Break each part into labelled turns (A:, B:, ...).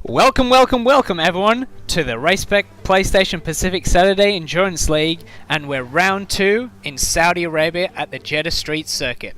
A: Welcome everyone to the Race Spec PlayStation Pacific Saturday Endurance League, and we're round 2 in Saudi Arabia at the Jeddah Street Circuit.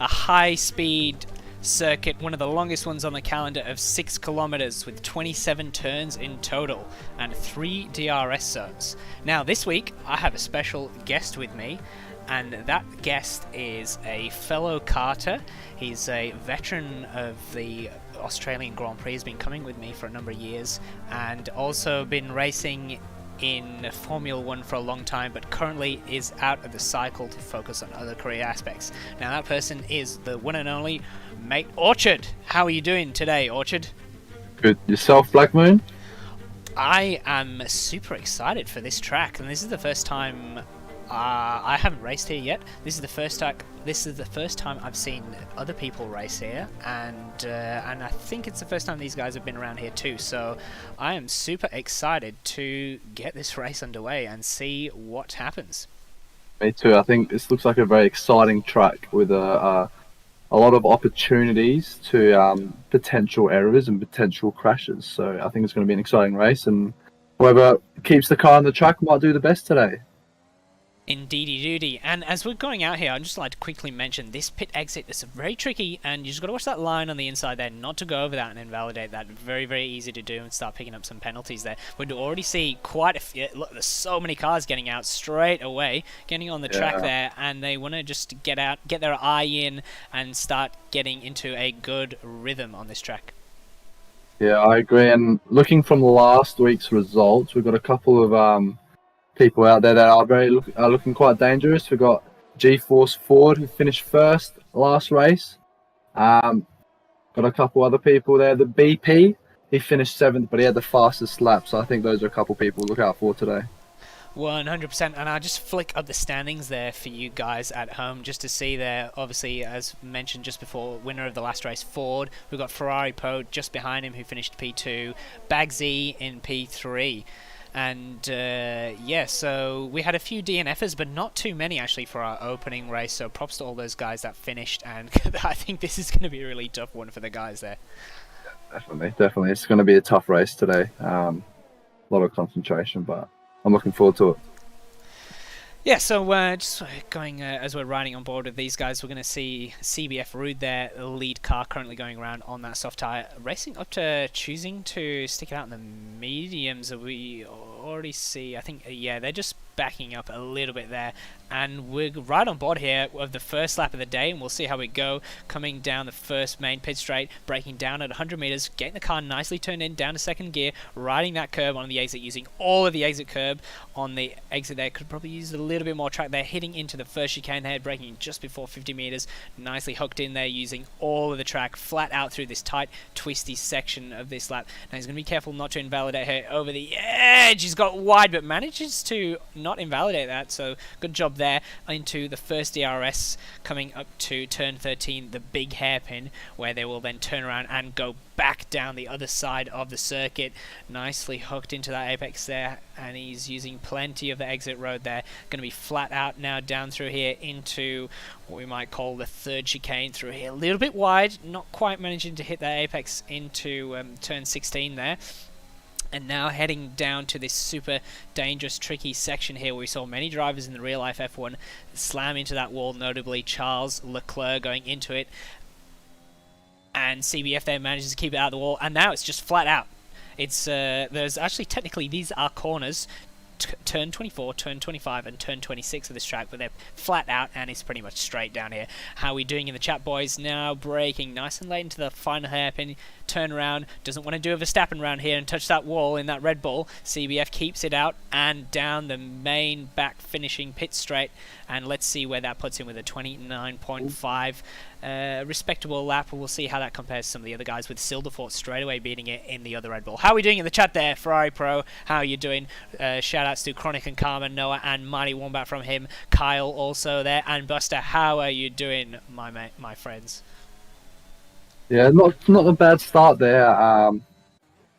A: A high-speed circuit, one of the longest ones on the calendar, of 6 kilometers with 27 turns in total and 3 DRS zones. Now this week I have a special guest with me, and that guest is a fellow karter. He's a veteran of the Australian Grand Prix, has been coming with me for a number of years, and also been racing in Formula 1 for a long time, but currently is out of the cycle to focus on other career aspects. Now that person is the one and only mate Orchard. How are you doing today, Orchard?
B: Good. Yourself, Black Moon?
A: I am super excited for this track, and this is the first time I haven't raced here yet. This is the first time I've seen other people race here, and I think it's the first time these guys have been around here too. So I am super excited to get this race underway and see what happens.
B: Me too. I think this looks like a very exciting track with a lot of opportunities to potential errors and potential crashes. So I think it's going to be an exciting race, and whoever keeps the car on the track might do the best today.
A: Indeedy doody. And as we're going out here, I'd just like to quickly mention this pit exit is very tricky, and you just got to watch that line on the inside there, not to go over that and invalidate that. Very, very easy to do and start picking up some penalties there. We do already see quite a few. Look, there's so many cars getting out straight away, getting on the track there, and they want to just get out, get their eye in, and start getting into a good rhythm on this track.
B: Yeah, I agree. And looking from last week's results, we've got a couple of people out there that are looking quite dangerous. We've got G-Force Ford, who finished first last race. Got a couple other people there. The BP, he finished 7th, but he had the fastest lap. So I think those are a couple people to look out for today.
A: 100%, and I'll just flick up the standings there for you guys at home just to see there. Obviously, as mentioned just before, winner of the last race, Ford. We've got Ferrari Pro just behind him, who finished P2. Bagsy in P3. And yeah, so we had a few DNFs, but not too many actually for our opening race. So props to all those guys that finished, and I think this is going to be a really tough one for the guys there.
B: Definitely. It's going to be a tough race today. A lot of concentration, but I'm looking forward to it.
A: Yeah, so just going as we're riding on board with these guys, we're going to see CBF Rude there, the lead car currently going around on that soft tyre, racing up to choosing to stick it out in the mediums that we already see. I think, yeah, they're just backing up a little bit there, and we're right on board here of the first lap of the day, and we'll see how we go coming down the first main pit straight, braking down at 100 meters, getting the car nicely turned in down to second gear, riding that curb on the exit, using all of the exit curb on the exit there. Could probably use a little bit more track there, hitting into the first chicane there, braking just before 50 meters, nicely hooked in there, using all of the track flat out through this tight twisty section of this lap. Now he's going to be careful not to invalidate her over the edge. He's got wide but manages to not invalidate that, so good job there. Into the first DRS, coming up to turn 13, the big hairpin, where they will then turn around and go back down the other side of the circuit. Nicely hooked into that apex there, and he's using plenty of the exit road there. Going to be flat out now down through here into what we might call the third chicane through here. A little bit wide, not quite managing to hit that apex into turn 16 there. And now heading down to this super dangerous, tricky section here where we saw many drivers in the real-life F1 slam into that wall, notably Charles Leclerc going into it. And CBF there manages to keep it out of the wall, and now it's just flat out. It's there's actually, technically, these are corners, turn 24, turn 25, and turn 26 of this track, but they're flat out, and it's pretty much straight down here. How are we doing in the chat, boys? Now braking nice and late into the final hairpin, turn around, doesn't want to do a Verstappen round here and touch that wall in that Red Bull. CBF keeps it out and down the main back finishing pit straight, and let's see where that puts him with a 29.5 respectable lap. We'll see how that compares to some of the other guys, with Silderfort straight away beating it in the other Red Bull. How are we doing in the chat there, Ferrari Pro? How are you doing? Shout outs to Chronic and Carmen, Noah, and Mighty Wombat from him. Kyle also there, and Buster. How are you doing, my friends?
B: Yeah, not a bad start there.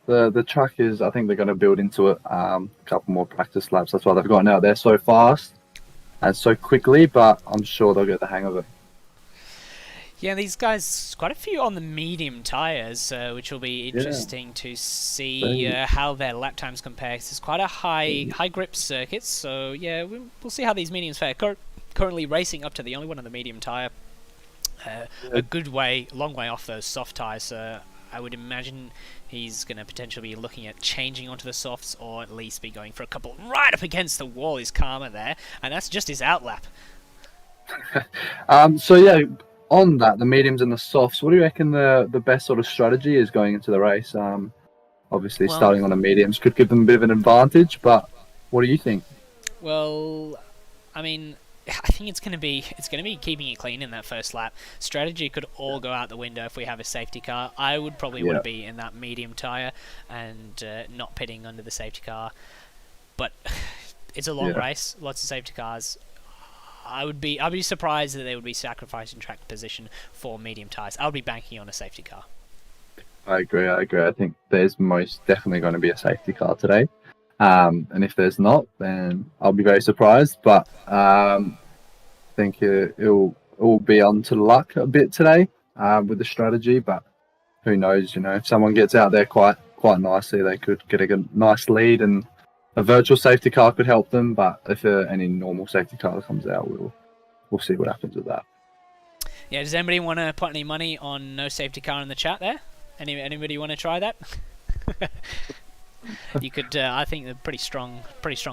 B: The track is, I think they're going to build into it. A couple more practice laps. That's why they've gotten out there so fast and so quickly, but I'm sure they'll get the hang of it.
A: Yeah, these guys, quite a few on the medium tyres, which will be interesting to see how their lap times compare. It's quite a high grip circuit, so yeah, we'll see how these mediums fare. Currently racing up to the only one on the medium tyre, a long way off those soft tyres. I would imagine he's going to potentially be looking at changing onto the softs, or at least be going for a couple right up against the wall. Is Karma there, and that's just his outlap.
B: So yeah, on that, the mediums and the softs, what do you reckon the best sort of strategy is going into the race? Obviously, starting on the mediums could give them a bit of an advantage, but what do you think?
A: Well, I mean, I think it's going to be keeping it clean in that first lap. Strategy could all go out the window if we have a safety car. I would probably want to be in that medium tyre and not pitting under the safety car. But it's a long race, lots of safety cars. I'd be surprised that they would be sacrificing track position for medium tyres. I would be banking on a safety car.
B: I agree. I think there's most definitely going to be a safety car today. And if there's not, then I'll be very surprised. But I think it'll be on to luck a bit today with the strategy. But who knows? If someone gets out there quite nicely, they could get a nice lead, and a virtual safety car could help them. But if any normal safety car comes out, we'll see what happens with that.
A: Yeah. Does anybody want to put any money on no safety car in the chat there? Anybody want to try that? You could, I think, they're pretty strong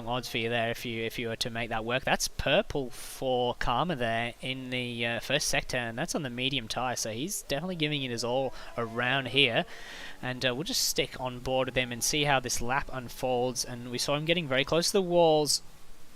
A: odds for you there if you were to make that work. That's purple for Karma there in the first sector, and that's on the medium tyre, so he's definitely giving it his all around here. And we'll just stick on board with him and see how this lap unfolds. And we saw him getting very close to the walls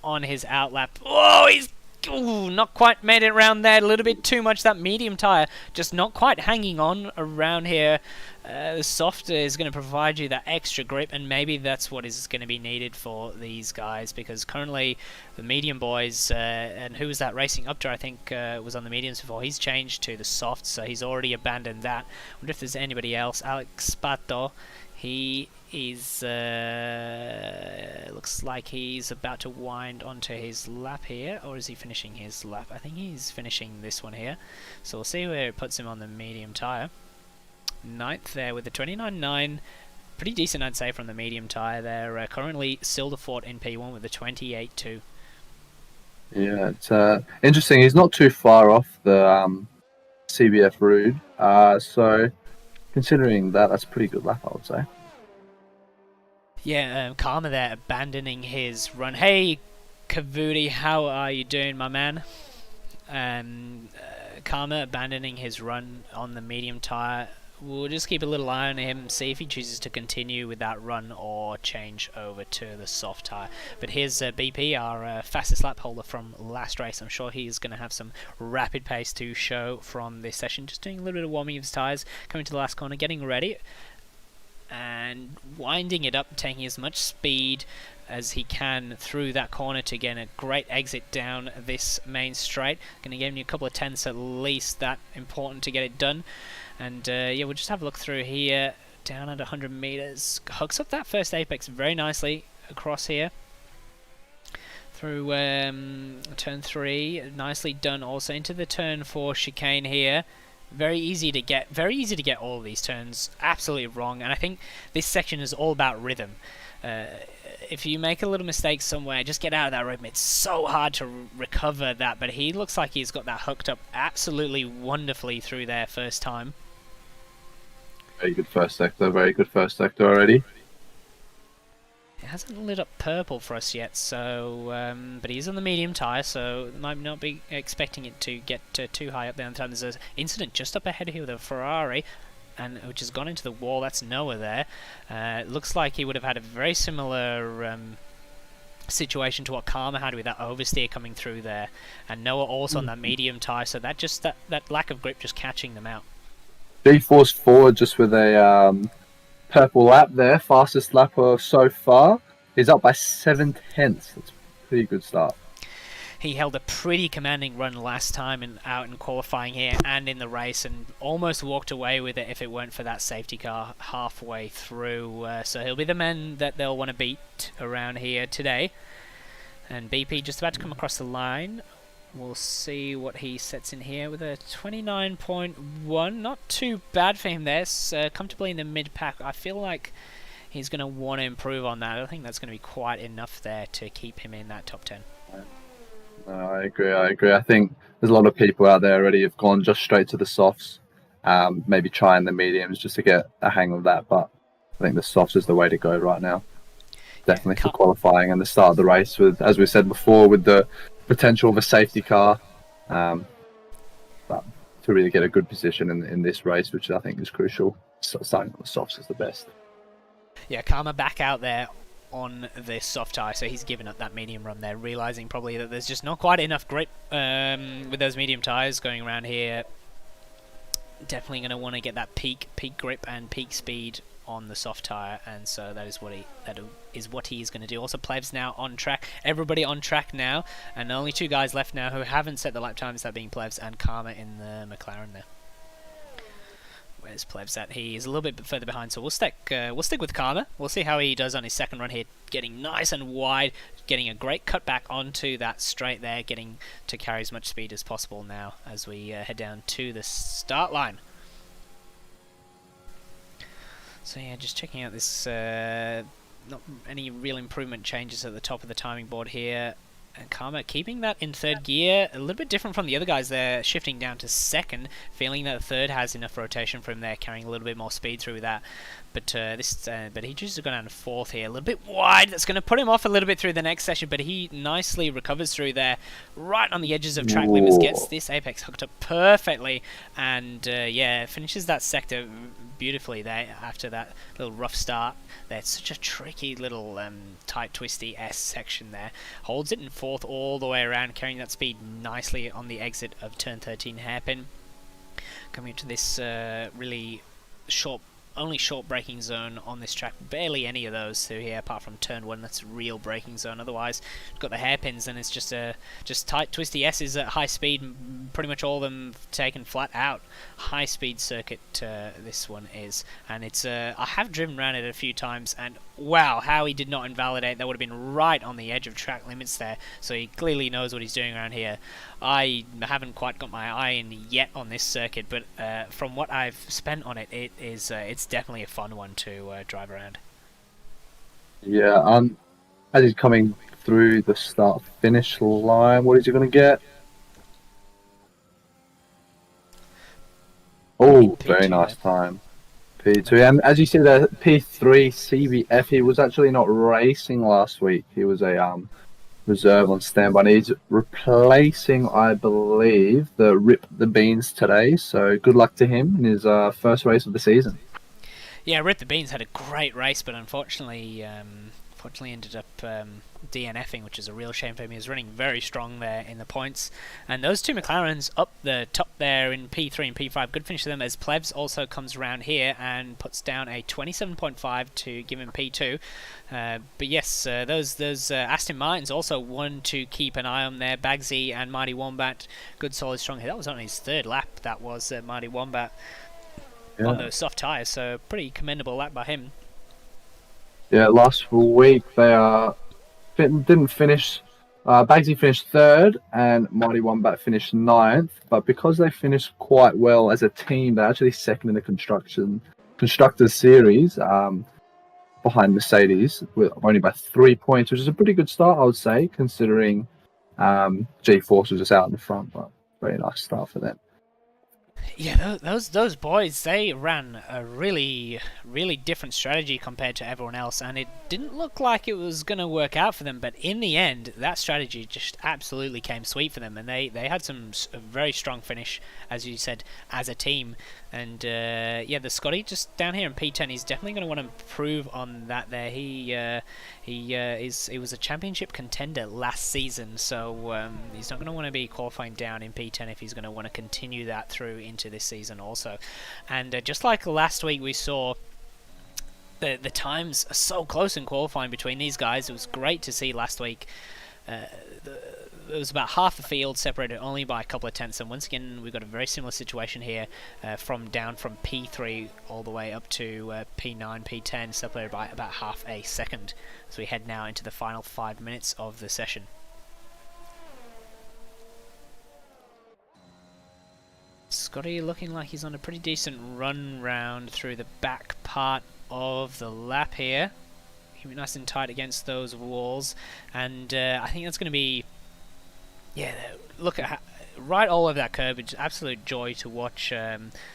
A: on his outlap. Oh, he's not quite made it around there. A little bit too much. That medium tyre just not quite hanging on around here. The soft is going to provide you that extra grip, and maybe that's what is going to be needed for these guys, because currently the medium boys, and who was that racing up to, I think was on the mediums before, he's changed to the softs, so he's already abandoned that. I wonder if there's anybody else. Alex Pato, he is looks like he's about to wind onto his lap here, or is he finishing his lap? I think he's finishing this one here, so we'll see where it puts him on the medium tyre. 9th there with the 29.9, pretty decent I'd say from the medium tyre there. Currently Silderfort in P1 with the 28.2.
B: Yeah, it's interesting. He's not too far off the CBF Rude, so considering that's a pretty good lap, I would say.
A: Yeah, Karma there abandoning his run. Hey, Kavudi, how are you doing, my man? Karma abandoning his run on the medium tyre. We'll just keep a little eye on him, see if he chooses to continue with that run or change over to the soft tyre. But here's BP, our fastest lap holder from last race. I'm sure he's going to have some rapid pace to show from this session. Just doing a little bit of warming of his tyres, coming to the last corner, getting ready, and winding it up, taking as much speed as he can through that corner to get a great exit down this main straight. Going to give him a couple of tenths at least, that important to get it done. And yeah, we'll just have a look through here, down at 100 meters. Hooks up that first apex very nicely across here. Through turn 3, nicely done also into the turn 4 chicane here. Very easy to get all of these turns absolutely wrong, and I think this section is all about rhythm. If you make a little mistake somewhere, just get out of that rhythm. It's so hard to recover that, but he looks like he's got that hooked up absolutely wonderfully through there first time.
B: Very good first sector already.
A: It hasn't lit up purple for us yet, so but he's on the medium tyre, so might not be expecting it to get too high up there. There's an incident just up ahead here with a Ferrari, and which has gone into the wall. That's Noah there. It looks like he would have had a very similar situation to what Karma had with that oversteer coming through there, and Noah also on that medium tyre, so that lack of grip just catching them out.
B: G-Force forward just with a purple lap there, fastest lap of so far. He's up by 7 tenths. That's a pretty good start.
A: He held a pretty commanding run last time out in qualifying here and in the race, and almost walked away with it if it weren't for that safety car halfway through. So he'll be the man that they'll want to beat around here today. And BP just about to come across the line. we'll see what he sets in here with a 29.1. Not too bad for him there. Comfortably in the mid-pack. I feel like he's going to want to improve on that. I think that's going to be quite enough there to keep him in that top 10.
B: No, I agree. I think there's a lot of people out there already have gone just straight to the softs, maybe trying the mediums just to get a hang of that. But I think the softs is the way to go right now. Definitely for qualifying and the start of the race, with, as we said before, with the potential of a safety car, but to really get a good position in this race, which I think is crucial. So starting on the softs is the best.
A: Yeah, Karma back out there on the soft tire, so he's given up that medium run there, realizing probably that there's just not quite enough grip with those medium tires going around here. Definitely going to want to get that peak grip and peak speed on the soft tire, and so that is what he is going to do. Also, Plebs now on track. Everybody on track now, and only two guys left now who haven't set the lap times, that being Plebs and Karma in the McLaren there. Where's Plebs at? He is a little bit further behind, so we'll stick with Karma. We'll see how he does on his second run here, getting nice and wide, getting a great cutback onto that straight there, getting to carry as much speed as possible now as we head down to the start line. So yeah, just checking out this, not any real improvement changes at the top of the timing board here. And Karma keeping that in third gear, a little bit different from the other guys there, shifting down to second, feeling that third has enough rotation from there, carrying a little bit more speed through that. But but he chooses to go down to fourth here, a little bit wide. That's going to put him off a little bit through the next session, but he nicely recovers through there, right on the edges of track limits, gets this apex hooked up perfectly, and yeah, finishes that sector beautifully there after that little rough start. There's such a tricky little tight twisty S section there. Holds it in fourth all the way around, carrying that speed nicely on the exit of turn 13 hairpin. Coming into this really only short braking zone on this track, barely any of those through here apart from turn 1. That's a real braking zone. Otherwise you've got the hairpins and it's just tight twisty S's at high speed, pretty much all of them taken flat out. High speed circuit this one is, and it's I have driven around it a few times, and wow, how he did not invalidate. That would have been right on the edge of track limits there, so he clearly knows what he's doing around here. I haven't quite got my eye in yet on this circuit, but from what I've spent on it, it's definitely a fun one to drive around.
B: Yeah, as he's coming through the start-finish line, what is he going to get? Oh, very nice time. P2, and as you see there, P3 CBF, he was actually not racing last week. He was a reserve on standby. And he's replacing, I believe, the Rip the Beans today. So good luck to him in his first race of the season.
A: Yeah, Rip the Beans had a great race, but unfortunately ended up DNFing, which is a real shame for him. He was running very strong there in the points. And those two McLarens up the top there in P3 and P5, good finish for them, as Plebs also comes around here and puts down a 27.5 to give him P2. But yes, those Aston Martins also one to keep an eye on there. Bagsy and Mighty Wombat, good solid strong here. That was on his third lap, that was Mighty Wombat. Yeah. On those soft tyres, so pretty commendable lap by him.
B: Yeah, last week they didn't finish. Bagsy finished third, and Mighty Wombat finished ninth. But because they finished quite well as a team, they're actually second in the constructors series, behind Mercedes, with only by 3 points, which is a pretty good start, I would say, considering G-Force was just out in the front. But very nice start for them.
A: Yeah, those boys, they ran a really, really different strategy compared to everyone else, and it didn't look like it was going to work out for them, but in the end, that strategy just absolutely came sweet for them, and they had a very strong finish, as you said, as a team. And yeah, the Scotty just down here in P10, he's definitely going to want to improve on that there. He was a championship contender last season, so he's not going to want to be qualifying down in P10 if he's going to want to continue that through into this season also. And just like last week, we saw the times are so close in qualifying between these guys. It was great to see last week. It was about half the field separated only by a couple of tenths, and once again we've got a very similar situation here, from P3 all the way up to P9, P10, separated by about half a second as we head now into the final 5 minutes of the session. Scotty looking like he's on a pretty decent run round through the back part of the lap here. Keep it nice and tight against those walls, and I think that's going to be, yeah, look at right all over that curb. It's absolute joy to watch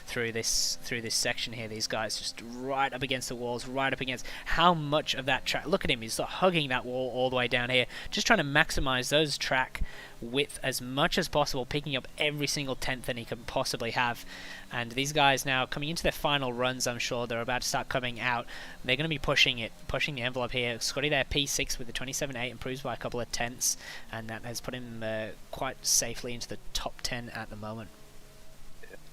A: through this section here. These guys just right up against the walls, right up against how much of that track. Look at him, he's hugging that wall all the way down here, just trying to maximize those track width as much as possible, picking up every single tenth that he can possibly have. And these guys now coming into their final runs, I'm sure they're about to start coming out. They're going to be pushing the envelope here. Scotty there, P6 with the 27.8, improves by a couple of tenths, and that has put him quite safely into the top 10 at the moment.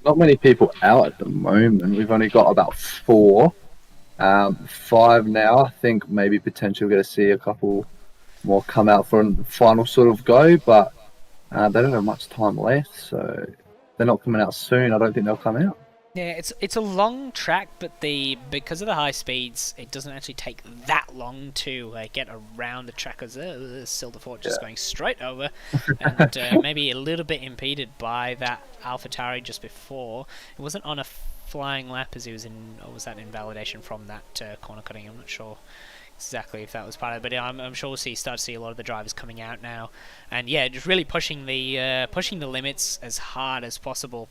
B: Not many people out at the moment. We've only got about 4. 5 now. I think maybe potentially we're going to see a couple more come out for a final sort of go, but they don't have much time left, so they're not coming out soon. I don't think they'll come out.
A: Yeah, it's a long track, but because of the high speeds, it doesn't actually take that long to get around the track. As Silverfort just going straight over, and maybe a little bit impeded by that AlphaTauri just before. It wasn't on a flying lap as he was in, or was that invalidation from that corner cutting? I'm not sure exactly if that was part of it, but I'm sure we'll start to see a lot of the drivers coming out now, and yeah, just really pushing the limits as hard as possible.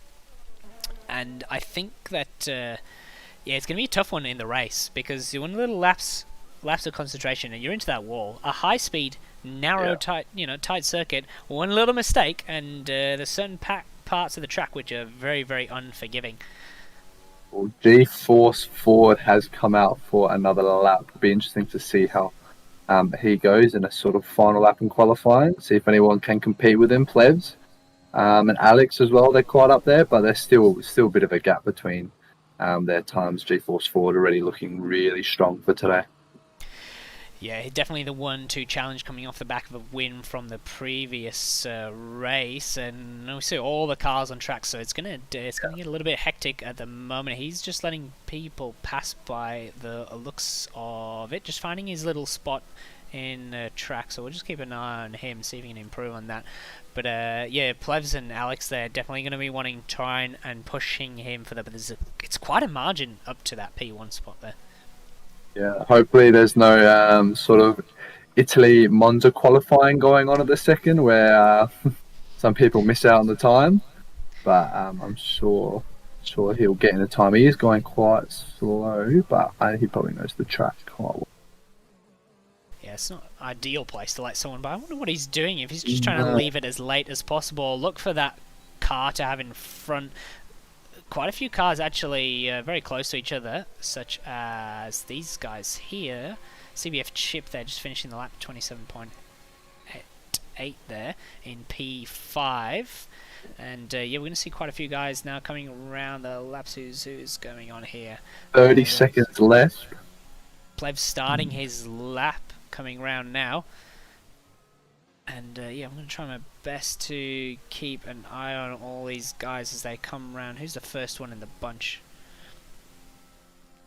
A: And I think that yeah, it's going to be a tough one in the race, because you want little lapse of concentration, and you're into that wall. A high speed, narrow, tight circuit. One little mistake, and there's certain parts of the track which are very, very unforgiving.
B: Well, G-Force Ford has come out for another lap. It'll be interesting to see how he goes in a sort of final lap in qualifying. See if anyone can compete with him. Plebs and Alex as well. They're quite up there, but there's still a bit of a gap between their times. G-Force Ford already looking really strong for today.
A: Yeah, definitely the 1-2 challenge coming off the back of a win from the previous race, and we see all the cars on track, so it's gonna get a little bit hectic at the moment. He's just letting people pass by the looks of it, just finding his little spot in track. So we'll just keep an eye on him, see if he can improve on that. But yeah, Plevs and Alex, they're definitely going to be wanting to try and pushing him for that. But it's quite a margin up to that P1 spot there.
B: Yeah, hopefully there's no sort of Italy Monza qualifying going on at the second, where some people miss out on the time. But I'm sure he'll get in the time. He is going quite slow, but he probably knows the track quite well.
A: Yeah, it's not an ideal place to let someone by. I wonder what he's doing, if he's just trying to leave it as late as possible. Look for that car to have in front. Quite a few cars actually very close to each other, such as these guys here. CBF Chip there, just finishing the lap 27.8 there in P5. And yeah, we're going to see quite a few guys now coming around the laps. Who's going on here?
B: 30 seconds left.
A: Plev starting his lap, coming around now. And yeah, I'm going to try my best to keep an eye on all these guys as they come around. Who's the first one in the bunch?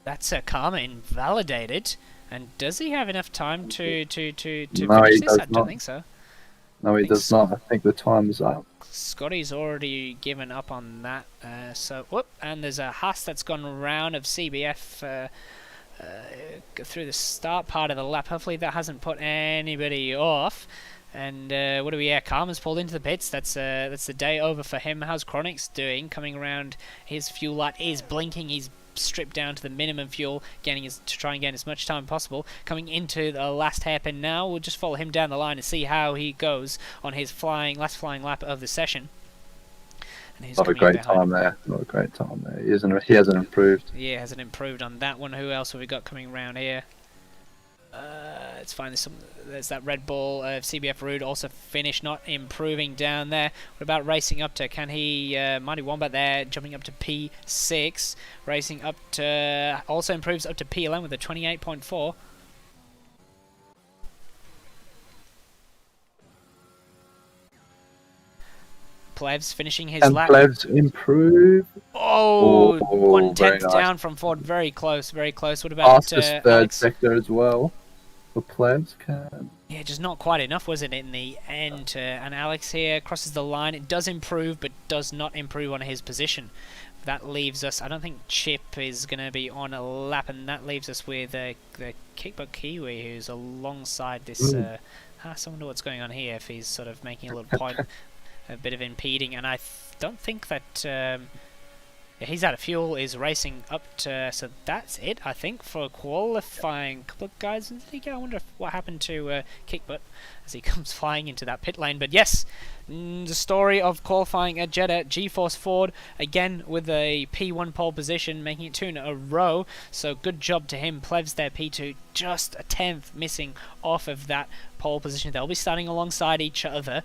A: That's Karma invalidated. And does he have enough time to finish this? I don't think so.
B: No, he does not. I think the time's up.
A: Scotty's already given up on that. Whoop, and there's a Haas that's gone around of CBF through the start part of the lap. Hopefully that hasn't put anybody off. And what do we hear? Karma's pulled into the pits. That's the day over for him. How's Chronic's doing? Coming around, his fuel light is blinking. He's stripped down to the minimum fuel, to try and gain as much time possible. Coming into the last hairpin now. We'll just follow him down the line and see how he goes on his last flying lap of the session. And
B: Not a great time there. He hasn't improved.
A: Yeah, hasn't improved on that one. Who else have we got coming around here? Let's find there's that Red Bull of CBF Rude also finished, not improving down there. What about racing up to, can he, Mighty Wombat there, jumping up to P6, racing up to, also improves up to P11 with a 28.4. Plevs finishing his lap.
B: Plevs improve.
A: Oh, 1/10 down from Ford. Very close, very close. What about
B: Fastest third sector as well. for Plebs. Can...
A: Yeah, just not quite enough, was it, in the end? And Alex here crosses the line. It does improve, but does not improve on his position. That leaves us... I don't think Chip is going to be on a lap, and that leaves us with the Kickbutt Kiwi, who's alongside this... I wonder what's going on here, if he's sort of making a little point, a bit of impeding, and I don't think that... he's out of fuel, is racing up to... So that's it, I think, for qualifying. A couple of guys... I wonder what happened to Kickbutt as he comes flying into that pit lane. But yes, the story of qualifying at Jeddah. G-Force Ford, again, with a P1 pole position, making it 2 in a row. So good job to him. Plebs there, P2, just a 10th missing off of that pole position. They'll be starting alongside each other.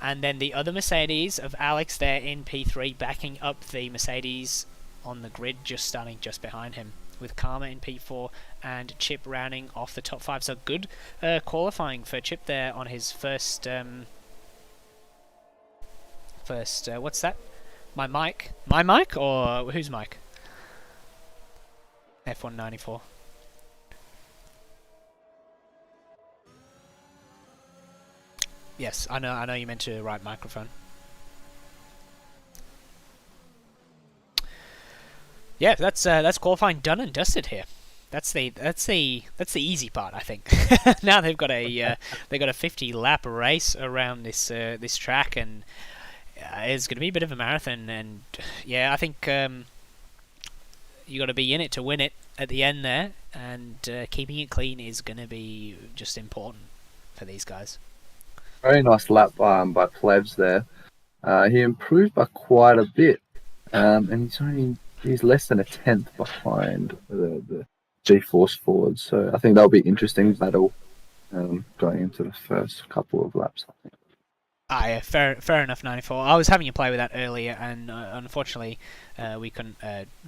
A: And then the other Mercedes of Alex there in P3, backing up the Mercedes on the grid, just starting just behind him, with Karma in P4 and Chip rounding off the top 5. So good qualifying for Chip there on his first... what's that? My mic? My mic? Or whose mic? F194. Yes, I know you meant to write microphone. Yeah, that's qualifying done and dusted here. That's the easy part, I think. Now they've got a 50 lap race around this track, and it's going to be a bit of a marathon. And yeah, I think you got to be in it to win it at the end there, and keeping it clean is going to be just important for these guys.
B: Very nice lap by Plebs there. He improved by quite a bit, and he's less than a 10th behind the G-Force Ford. So I think that'll be interesting battle going into the first couple of laps, I think.
A: Yeah, fair enough, 94. I was having a play with that earlier, and unfortunately we couldn't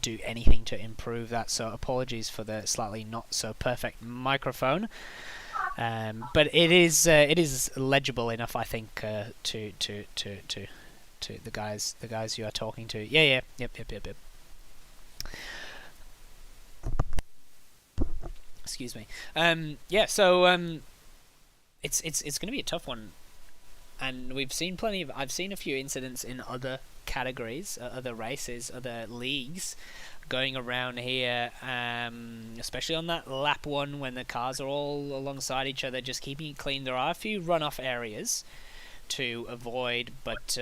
A: do anything to improve that, so apologies for the slightly not so perfect microphone. But it is legible enough, I think, to the guys you are talking to. Yep. Excuse me. Yeah. So it's going to be a tough one, and we've seen I've seen a few incidents in other categories, other races, other leagues, going around here, especially on that lap 1 when the cars are all alongside each other, just keeping it clean. There are a few runoff areas to avoid, but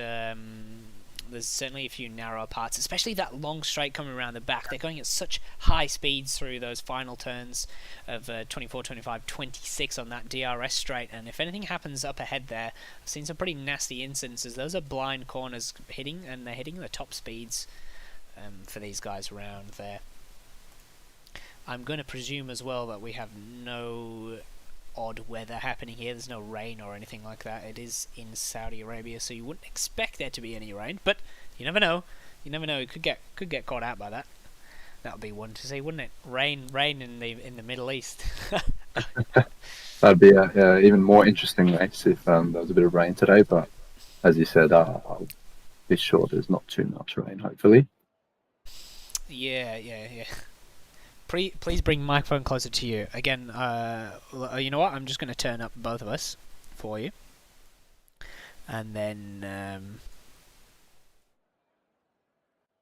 A: there's certainly a few narrow parts, especially that long straight coming around the back. They're going at such high speeds through those final turns of 24, 25, 26 on that DRS straight, and if anything happens up ahead there, I've seen some pretty nasty instances. Those are blind corners hitting, and they're hitting the top speeds for these guys around there. I'm going to presume as well that we have no odd weather happening here. There's no rain or anything like that. It is in Saudi Arabia, so you wouldn't expect there to be any rain, but you never know. You never know. It could get caught out by that. That would be one to see, wouldn't it? Rain in the Middle East.
B: That'd be a even more interesting race if there was a bit of rain today. But as you said, I'll be sure there's not too much rain. Hopefully.
A: Yeah. Please bring the microphone closer to you. Again, you know what? I'm just going to turn up both of us for you. And then...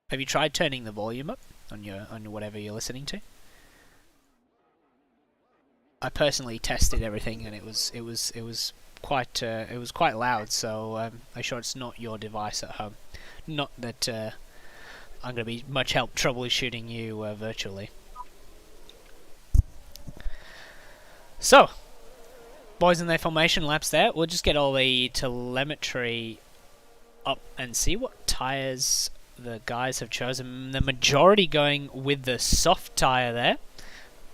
A: have you tried turning the volume up on your whatever you're listening to? I personally tested everything, and it was quite loud. So I'm sure it's not your device at home. Not that I'm going to be much help troubleshooting you virtually. So, boys in their formation laps there. We'll just get all the telemetry up and see what tyres the guys have chosen. The majority going with the soft tyre there.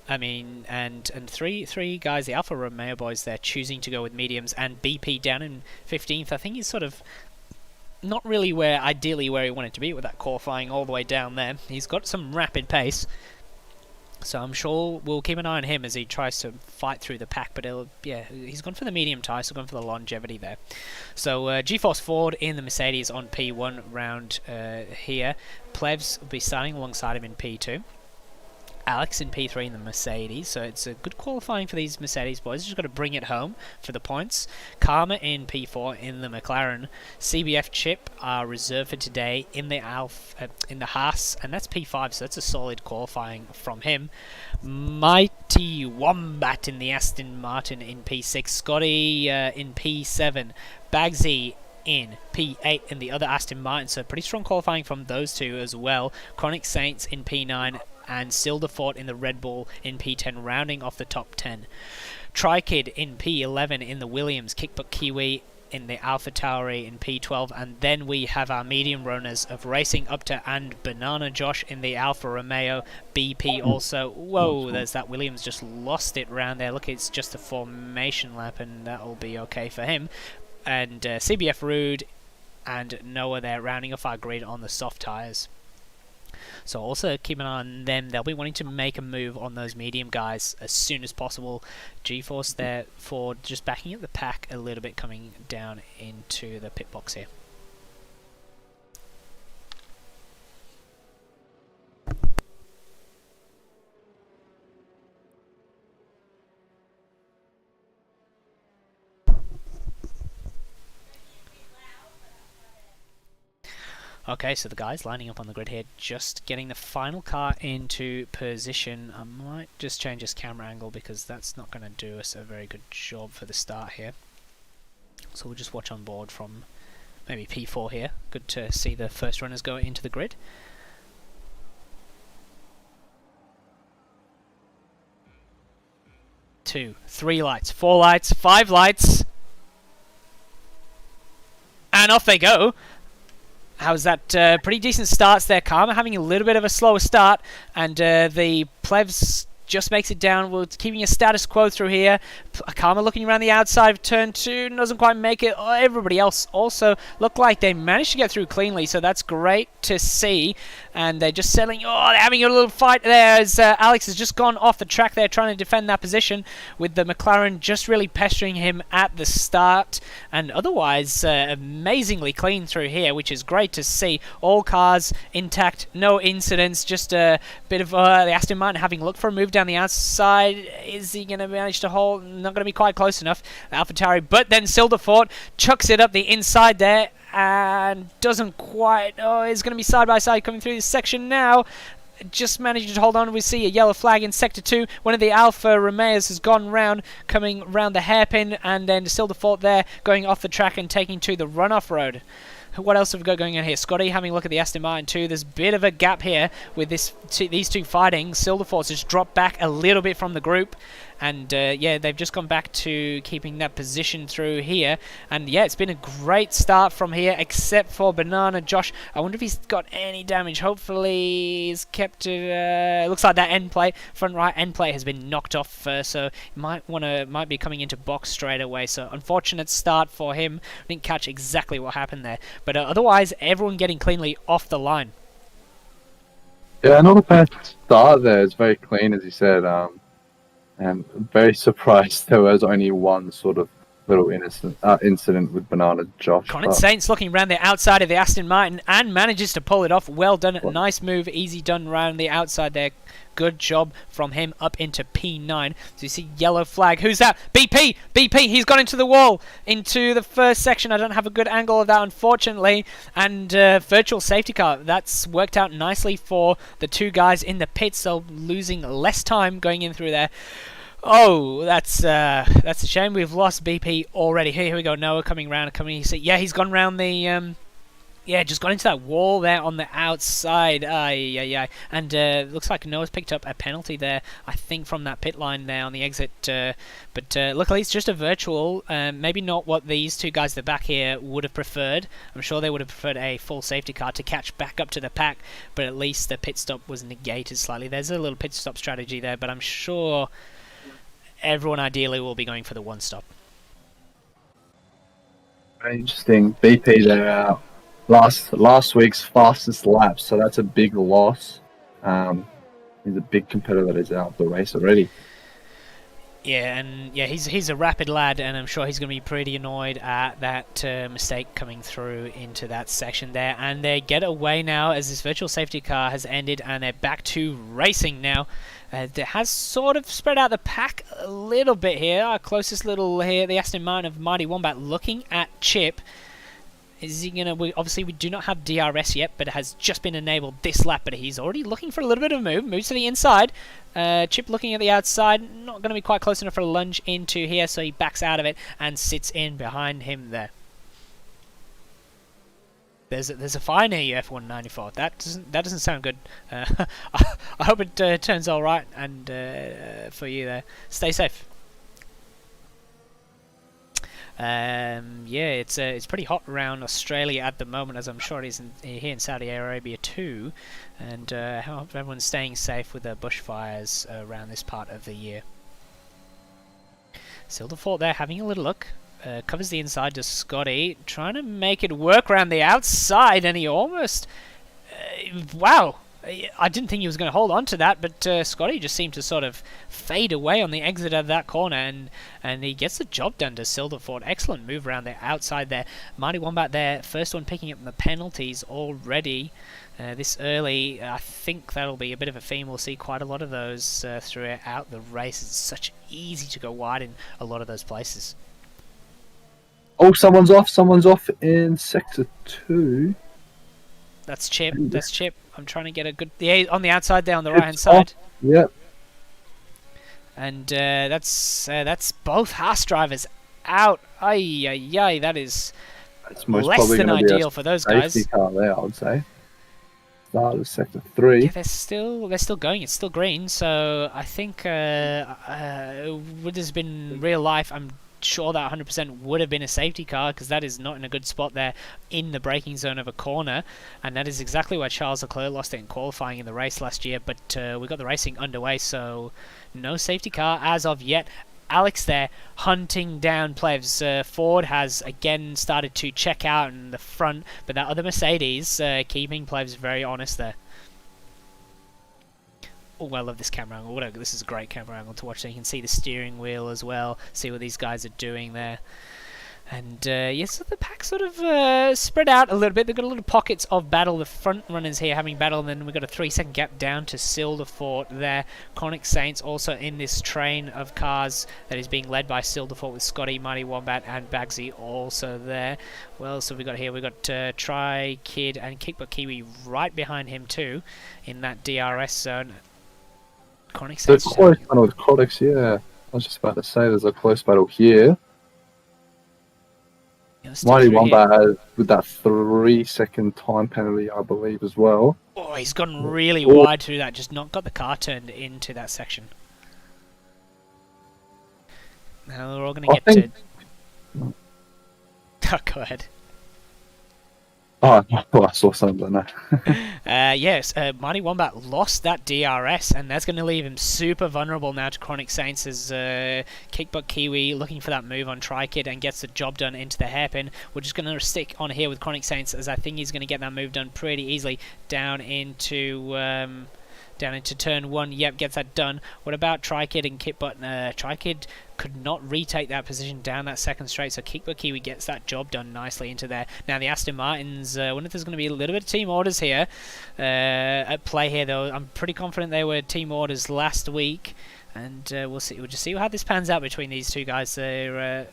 A: I mean, and three guys, the Alfa Romeo boys there, choosing to go with mediums, and BP down in 15th. I think he's sort of not really ideally where he wanted to be with that qualifying all the way down there. He's got some rapid pace. So I'm sure we'll keep an eye on him as he tries to fight through the pack. But he's gone for the medium tyre, so gone for the longevity there. So G-Force Ford in the Mercedes on P1 round here. Plebs will be starting alongside him in P2. Alex in P3 in the Mercedes, so it's a good qualifying for these Mercedes boys. Just got to bring it home for the points. Karma in P4 in the McLaren. CBF Chip are reserved for today in the in the Haas, and that's P5, so that's a solid qualifying from him. Mighty Wombat in the Aston Martin in P6. Scotty in P7. Bagsy in P8 in the other Aston Martin, so pretty strong qualifying from those two as well. Chronic Saints in P9 and Silderfort in the Red Bull in P10, rounding off the top 10. Trikid in P11 in the Williams, Kickbook Kiwi in the Alpha Tauri in P12, and then we have our medium runners of Racing Upter and Banana Josh in the Alfa Romeo BP also. Whoa, there's that Williams, just lost it round there. Look, it's just a formation lap, and that'll be okay for him. And CBF Rude and Noah there rounding off our grid on the soft tyres. So also keep an eye on them. They'll be wanting to make a move on those medium guys as soon as possible. G-Force there for just backing up the pack a little bit, coming down into the pit box here. Okay, so the guys lining up on the grid here, just getting the final car into position. I might just change this camera angle because that's not going to do us a very good job for the start here. So we'll just watch on board from maybe P4 here. Good to see the first runners go into the grid. Two, 3 lights, 4 lights, 5 lights. And off they go. How's that? Pretty decent starts there. Karma having a little bit of a slower start, and the Plevs just makes it down. We're keeping a status quo through here. Karma looking around the outside of turn 2, doesn't quite make it. Everybody else also look like they managed to get through cleanly, so that's great to see. And they're just settling. Oh, they're having a little fight there as Alex has just gone off the track there trying to defend that position, with the McLaren just really pestering him at the start. And otherwise, amazingly clean through here, which is great to see. All cars intact, no incidents, just a bit of the Aston Martin having looked for a move down the outside. Is he going to manage to hold? Not going to be quite close enough. AlphaTauri, but then Silderfort chucks it up the inside there and doesn't quite. Oh, it's going to be side by side coming through this section now. Just managing to hold on. We see a yellow flag in Sector 2. One of the Alfa Romeos has gone round, coming round the hairpin, and then Silderfort there going off the track and taking to the runoff road. What else have we got going on here? Scotty having a look at the Aston Martin too. There's a bit of a gap here with these two fighting. Silderforce has dropped back a little bit from the group. And yeah, they've just gone back to keeping that position through here. And yeah, it's been a great start from here, except for Banana Josh. I wonder if he's got any damage. Hopefully he's kept it. Looks like that end plate, front right end plate, has been knocked off. So might be coming into box straight away. So unfortunate start for him. Didn't catch exactly what happened there. But otherwise, everyone getting cleanly off the line.
B: Yeah, not a bad start there. It's very clean, as you said. And very surprised there was only one sort of little incident with Banana Josh.
A: Chronic Saints looking around the outside of the Aston Martin and manages to pull it off. Well done. Nice move. Easy done around the outside there. Good job from him up into P9. So you see yellow flag. Who's that? BP! BP! He's gone into the wall. Into the first section. I don't have a good angle of that, unfortunately. And virtual safety car. That's worked out nicely for the two guys in the pits. So losing less time going in through there. Oh, that's a shame. We've lost BP already. Here we go. Noah coming around. Yeah, he's gone around the... Yeah, just got into that wall there on the outside. And looks like Noah's picked up a penalty there, I think, from that pit line there on the exit. But luckily, it's just a virtual. Maybe not what these two guys at the back here would have preferred. I'm sure they would have preferred a full safety car to catch back up to the pack, but at least the pit stop was negated slightly. There's a little pit stop strategy there, but I'm sure everyone ideally will be going for the one stop.
B: Very interesting. BP, they're out. Last week's fastest lap, so that's a big loss. He's a big competitor that is out of the race already.
A: Yeah, and yeah, he's a rapid lad, and I'm sure he's going to be pretty annoyed at that mistake coming through into that section there. And they get away now as this virtual safety car has ended, and they're back to racing now. It has sort of spread out the pack a little bit here. Our closest little here, the Aston Martin of Mighty Wombat, looking at Chip. Is he gonna? Obviously, we do not have DRS yet, but it has just been enabled this lap. But he's already looking for a little bit of a move. Moves to the inside. Chip looking at the outside. Not going to be quite close enough for a lunge into here, so he backs out of it and sits in behind him there. There's a fire near you, F194. That doesn't sound good. I hope it turns all right and for you there. Stay safe. Yeah, it's pretty hot around Australia at the moment, as I'm sure it is here in Saudi Arabia too, and I hope everyone's staying safe with the bushfires around this part of the year. Silderfort there having a little look, covers the inside to Scotty, trying to make it work around the outside, and he almost, wow. I didn't think he was going to hold on to that, but Scotty just seemed to sort of fade away on the exit of that corner, and he gets the job done to Silderfort. Excellent move around the outside there. Mighty Wombat there, first one picking up the penalties already this early. I think that'll be a bit of a theme. We'll see quite a lot of those throughout the race. It's such easy to go wide in a lot of those places.
B: Oh, someone's off in Sector 2.
A: That's Chip. I'm trying to get a good... Yeah, on the outside there, on the right-hand side.
B: Yep.
A: And that's both Haas drivers out. Ay, that is less than ideal for those guys.
B: Safety car there, I would say. Start of Sector 3.
A: Yeah, they're still going. It's still green. So I think would has been real life. I'm sure that 100% would have been a safety car, because that is not in a good spot there in the braking zone of a corner, and that is exactly where Charles Leclerc lost it in qualifying in the race last year. But we got the racing underway, so no safety car as of yet. Alex there hunting down plebs. Ford has again started to check out in the front, but that other Mercedes keeping plebs very honest there. Oh, I love this camera angle. This is a great camera angle to watch. So you can see the steering wheel as well. See what these guys are doing there. And yes, so the pack sort of spread out a little bit. They've got a little pockets of battle. The front runners here having battle, and then we've got a 3-second gap down to Silderfort there. Chronic Saints also in this train of cars that is being led by Silderfort, with Scotty, Mighty Wombat, and Bagsy also there. Well, so we got here, we got Try Kid and Kickbutt Kiwi right behind him too in that DRS zone. Chronic Saints.
B: The close battle with Chronics, yeah. I was just about to say there's a close battle here. Mighty Wombat has with that 3-second time penalty, I believe, as well.
A: Oh, he's gone really wide through that, just not got the car turned into that section. Now we're all going to get to... Oh, go ahead.
B: Oh, I saw something there.
A: Yes, Mighty Wombat lost that DRS, and that's going to leave him super vulnerable now to Chronic Saints as Kickbutt Kiwi looking for that move on Trikid and gets the job done into the hairpin. We're just going to stick on here with Chronic Saints, as I think he's going to get that move done pretty easily down into turn 1. Yep, gets that done. What about Trikid and Kickbutt? Trikid could not retake that position down that second straight, so Kickbutt Kiwi gets that job done nicely into there. Now the Aston Martins, I wonder if there's going to be a little bit of team orders here at play here, though. I'm pretty confident they were team orders last week, and we'll see. We'll just see how this pans out between these two guys. They're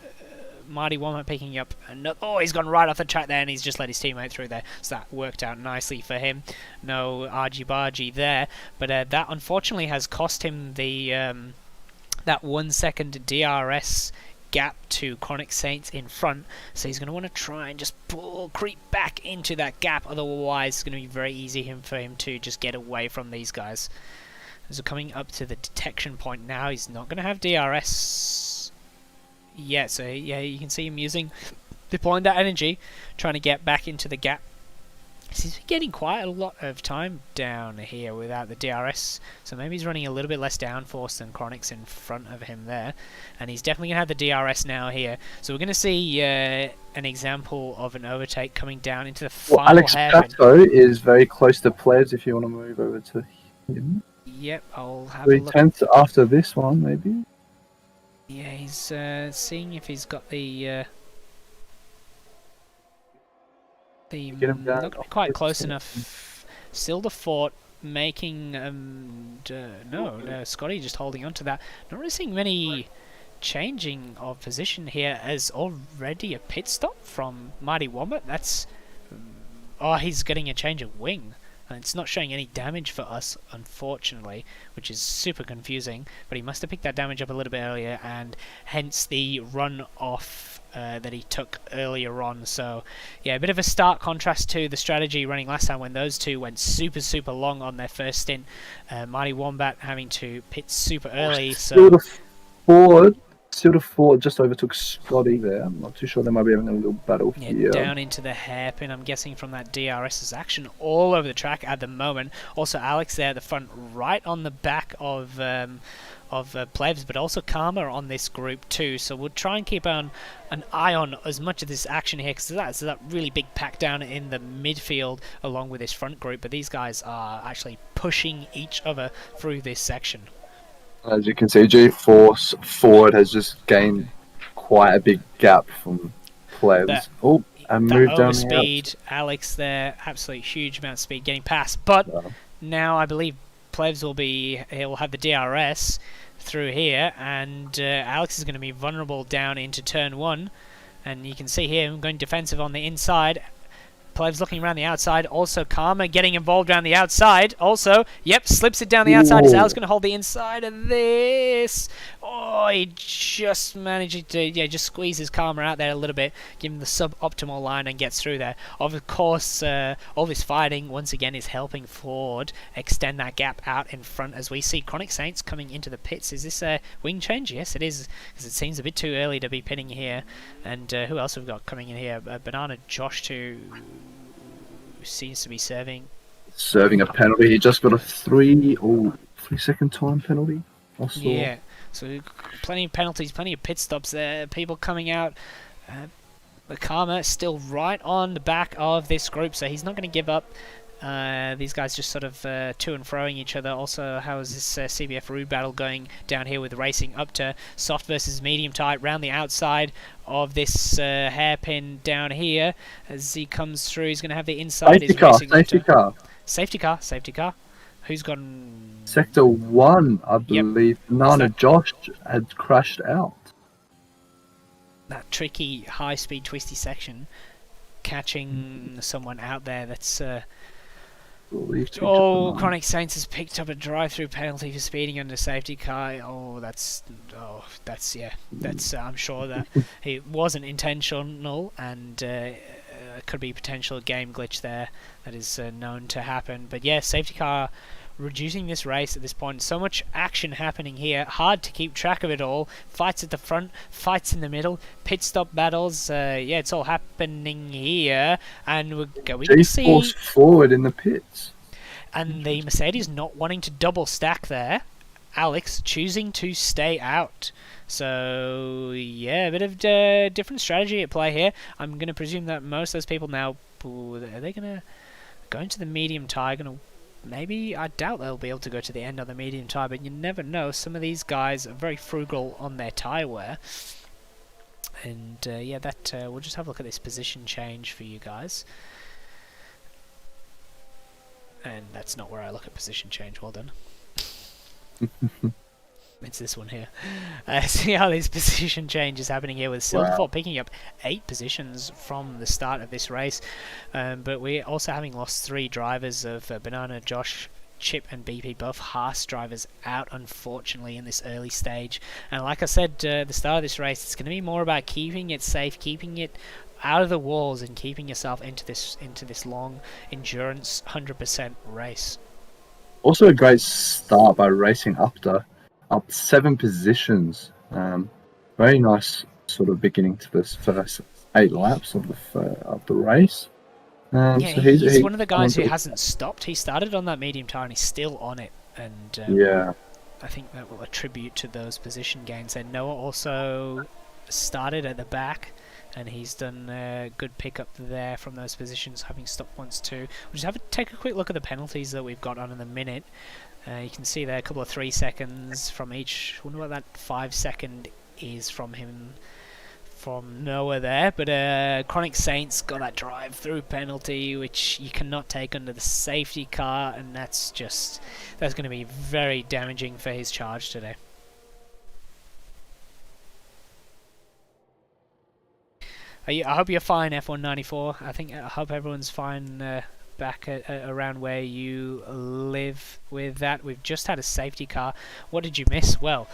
A: Mighty Wombat picking up another... Oh, he's gone right off the track there, and he's just let his teammate through there. So that worked out nicely for him. No argy-bargy there. But that unfortunately has cost him the that 1-second DRS gap to Chronic Saints in front. So he's going to want to try and just creep back into that gap. Otherwise, it's going to be very easy for him to just get away from these guys. So coming up to the detection point now, he's not going to have DRS. Yeah, so yeah, you can see him deploying that energy, trying to get back into the gap. He's getting quite a lot of time down here without the DRS, so maybe he's running a little bit less downforce than Chronic's in front of him there, and he's definitely going to have the DRS now here. So we're going to see an example of an overtake coming down into the final
B: Alex Pato is very close to players if you want to move over to him.
A: Yep, I'll have a look.
B: 3/10 after this one, maybe?
A: Yeah, he's seeing if he's got the
B: Get him down.
A: not quite close enough. Still the fort making no, Scotty just holding on to that. Not really seeing many changing of position here, as already a pit stop from Mighty Wombat. That's oh, he's getting a change of wing. And it's not showing any damage for us, unfortunately, which is super confusing. But he must have picked that damage up a little bit earlier, and hence the run off that he took earlier on. So, yeah, a bit of a stark contrast to the strategy running last time when those two went super long on their first stint. Mighty Wombat having to pit super early. So
B: Still the Ford just overtook Scotty there. I'm not too sure, they might be having a little battle here.
A: Down into the hairpin, I'm guessing, from that DRS's action all over the track at the moment. Also Alex there at the front, right on the back of Plebs, but also Karma on this group too. So we'll try and keep an eye on as much of this action here, because that's that really big pack down in the midfield along with this front group. But these guys are actually pushing each other through this section.
B: As you can see, G-Force Ford has just gained quite a big gap from Plebs. And moved down
A: speed, Alex there, absolutely huge amount of speed getting past. But now I believe Plebs he'll have the DRS through here, and Alex is going to be vulnerable down into turn 1. And you can see here him going defensive on the inside. Plebs looking around the outside. Also Karma getting involved around the outside. Also, yep, slips it down the outside. Is Alex going to hold the inside of this? Oh, he just managed to just squeezes Karma out there a little bit, give him the suboptimal line, and gets through there. Of course, all this fighting once again is helping Ford extend that gap out in front, as we see Chronic Saints coming into the pits. Is this a wing change? Yes, it is, because it seems a bit too early to be pitting here. And who else have we got coming in here? Banana Josh too. Seems to be serving
B: a penalty. He just got a 3-second time penalty.
A: Yeah, so plenty of penalties, plenty of pit stops there. People coming out. The Karma still right on the back of this group, so he's not going to give up. These guys just sort of to and froing each other. Also, how is this CBF Rude battle going down here with racing up to soft versus medium tight round the outside of this hairpin down here. As he comes through, he's going to have the inside. Safety car. Who's gone?
B: Sector 1, I believe. Nana Josh had crashed out.
A: That tricky, high-speed, twisty section, catching someone out there. That's Chronic Saints has picked up a drive-through penalty for speeding under safety car. I'm sure that it wasn't intentional, and could be potential game glitch there that is known to happen. But yeah, safety car reducing this race at this point. So much action happening here. Hard to keep track of it all. Fights at the front, fights in the middle, pit stop battles. It's all happening here. And we're going to see...
B: G-Force forward in the pits.
A: And the Mercedes not wanting to double stack there. Alex choosing to stay out. So, yeah, a bit of different strategy at play here. I'm going to presume that most of those people now... Are they going to go into the medium tyre? Maybe, I doubt they'll be able to go to the end on the medium tyre, but you never know. Some of these guys are very frugal on their tyre wear. And we'll just have a look at this position change for you guys. And that's not where I look at position change. Well done. It's this one here. See how this position change is happening here with Silverfort picking up 8 positions from the start of this race. But we're also having lost 3 drivers of Banana, Josh, Chip and BP, both Haas drivers out, unfortunately, in this early stage. And like I said at the start of this race, it's going to be more about keeping it safe, keeping it out of the walls, and keeping yourself into this long endurance 100% race.
B: Also a great start by racing up 7 positions. Very nice sort of beginning to this first 8 laps of the race. So he's
A: one of the guys who hasn't stopped. He started on that medium tyre and he's still on it. And I think that will attribute to those position gains. And Noah also started at the back, and he's done a good pickup there from those positions, having stopped once too. We'll just take a quick look at the penalties that we've got on in the minute. You can see there a couple of 3 seconds from each. I wonder what that 5-second is from him from nowhere there, but Chronic Saints got that drive-through penalty, which you cannot take under the safety car, and that's going to be very damaging for his charge today. I hope you're fine, F194. I hope everyone's fine back around where you live with that. We've just had a safety car. What did you miss? Well,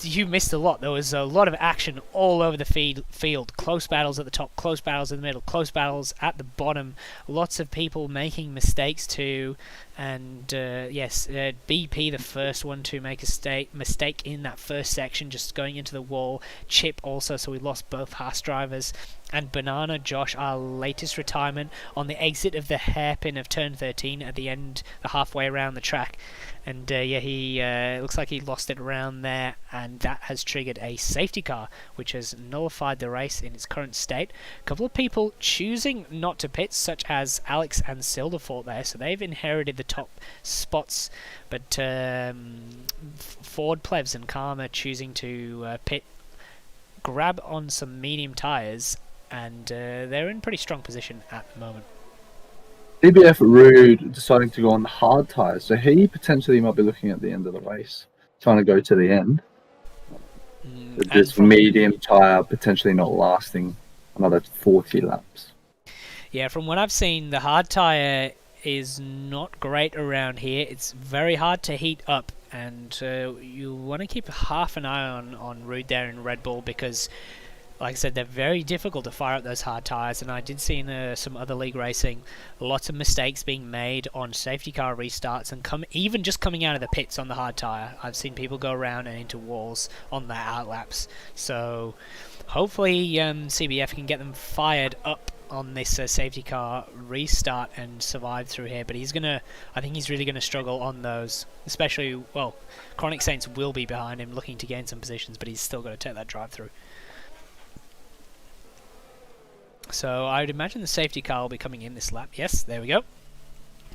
A: you missed a lot. There was a lot of action all over the field. Close battles at the top, close battles in the middle, close battles at the bottom. Lots of people making mistakes too. And yes, BP, the first one to make a mistake in that first section, just going into the wall. Chip also, so we lost both Haas drivers. And Banana Josh, our latest retirement, on the exit of the hairpin of turn 13 at the end, the halfway around the track. And yeah, he looks like he lost it around there, and that has triggered a safety car, which has nullified the race in its current state. A couple of people choosing not to pit, such as Alex and Silderfort there, so they've inherited the top spots, but Ford, Plebs and Karma choosing to pit, grab on some medium tyres, and they're in pretty strong position at the moment.
B: CBF Rude deciding to go on hard tyres, so he potentially might be looking at the end of the race, trying to go to the end. This medium tyre potentially not lasting another 40 laps.
A: Yeah, from what I've seen, the hard tyre is not great around here. It's very hard to heat up, and you want to keep half an eye on Rude there in Red Bull, because like I said, they're very difficult to fire up those hard tyres, and I did see in some other league racing lots of mistakes being made on safety car restarts, and even just coming out of the pits on the hard tyre. I've seen people go around and into walls on their outlaps, so hopefully CBF can get them fired up on this safety car restart and survive through here, but I think he's really going to struggle on those, especially, well, Chronic Saints will be behind him looking to gain some positions, but he's still got to take that drive through. So I would imagine the safety car will be coming in this lap. Yes, there we go.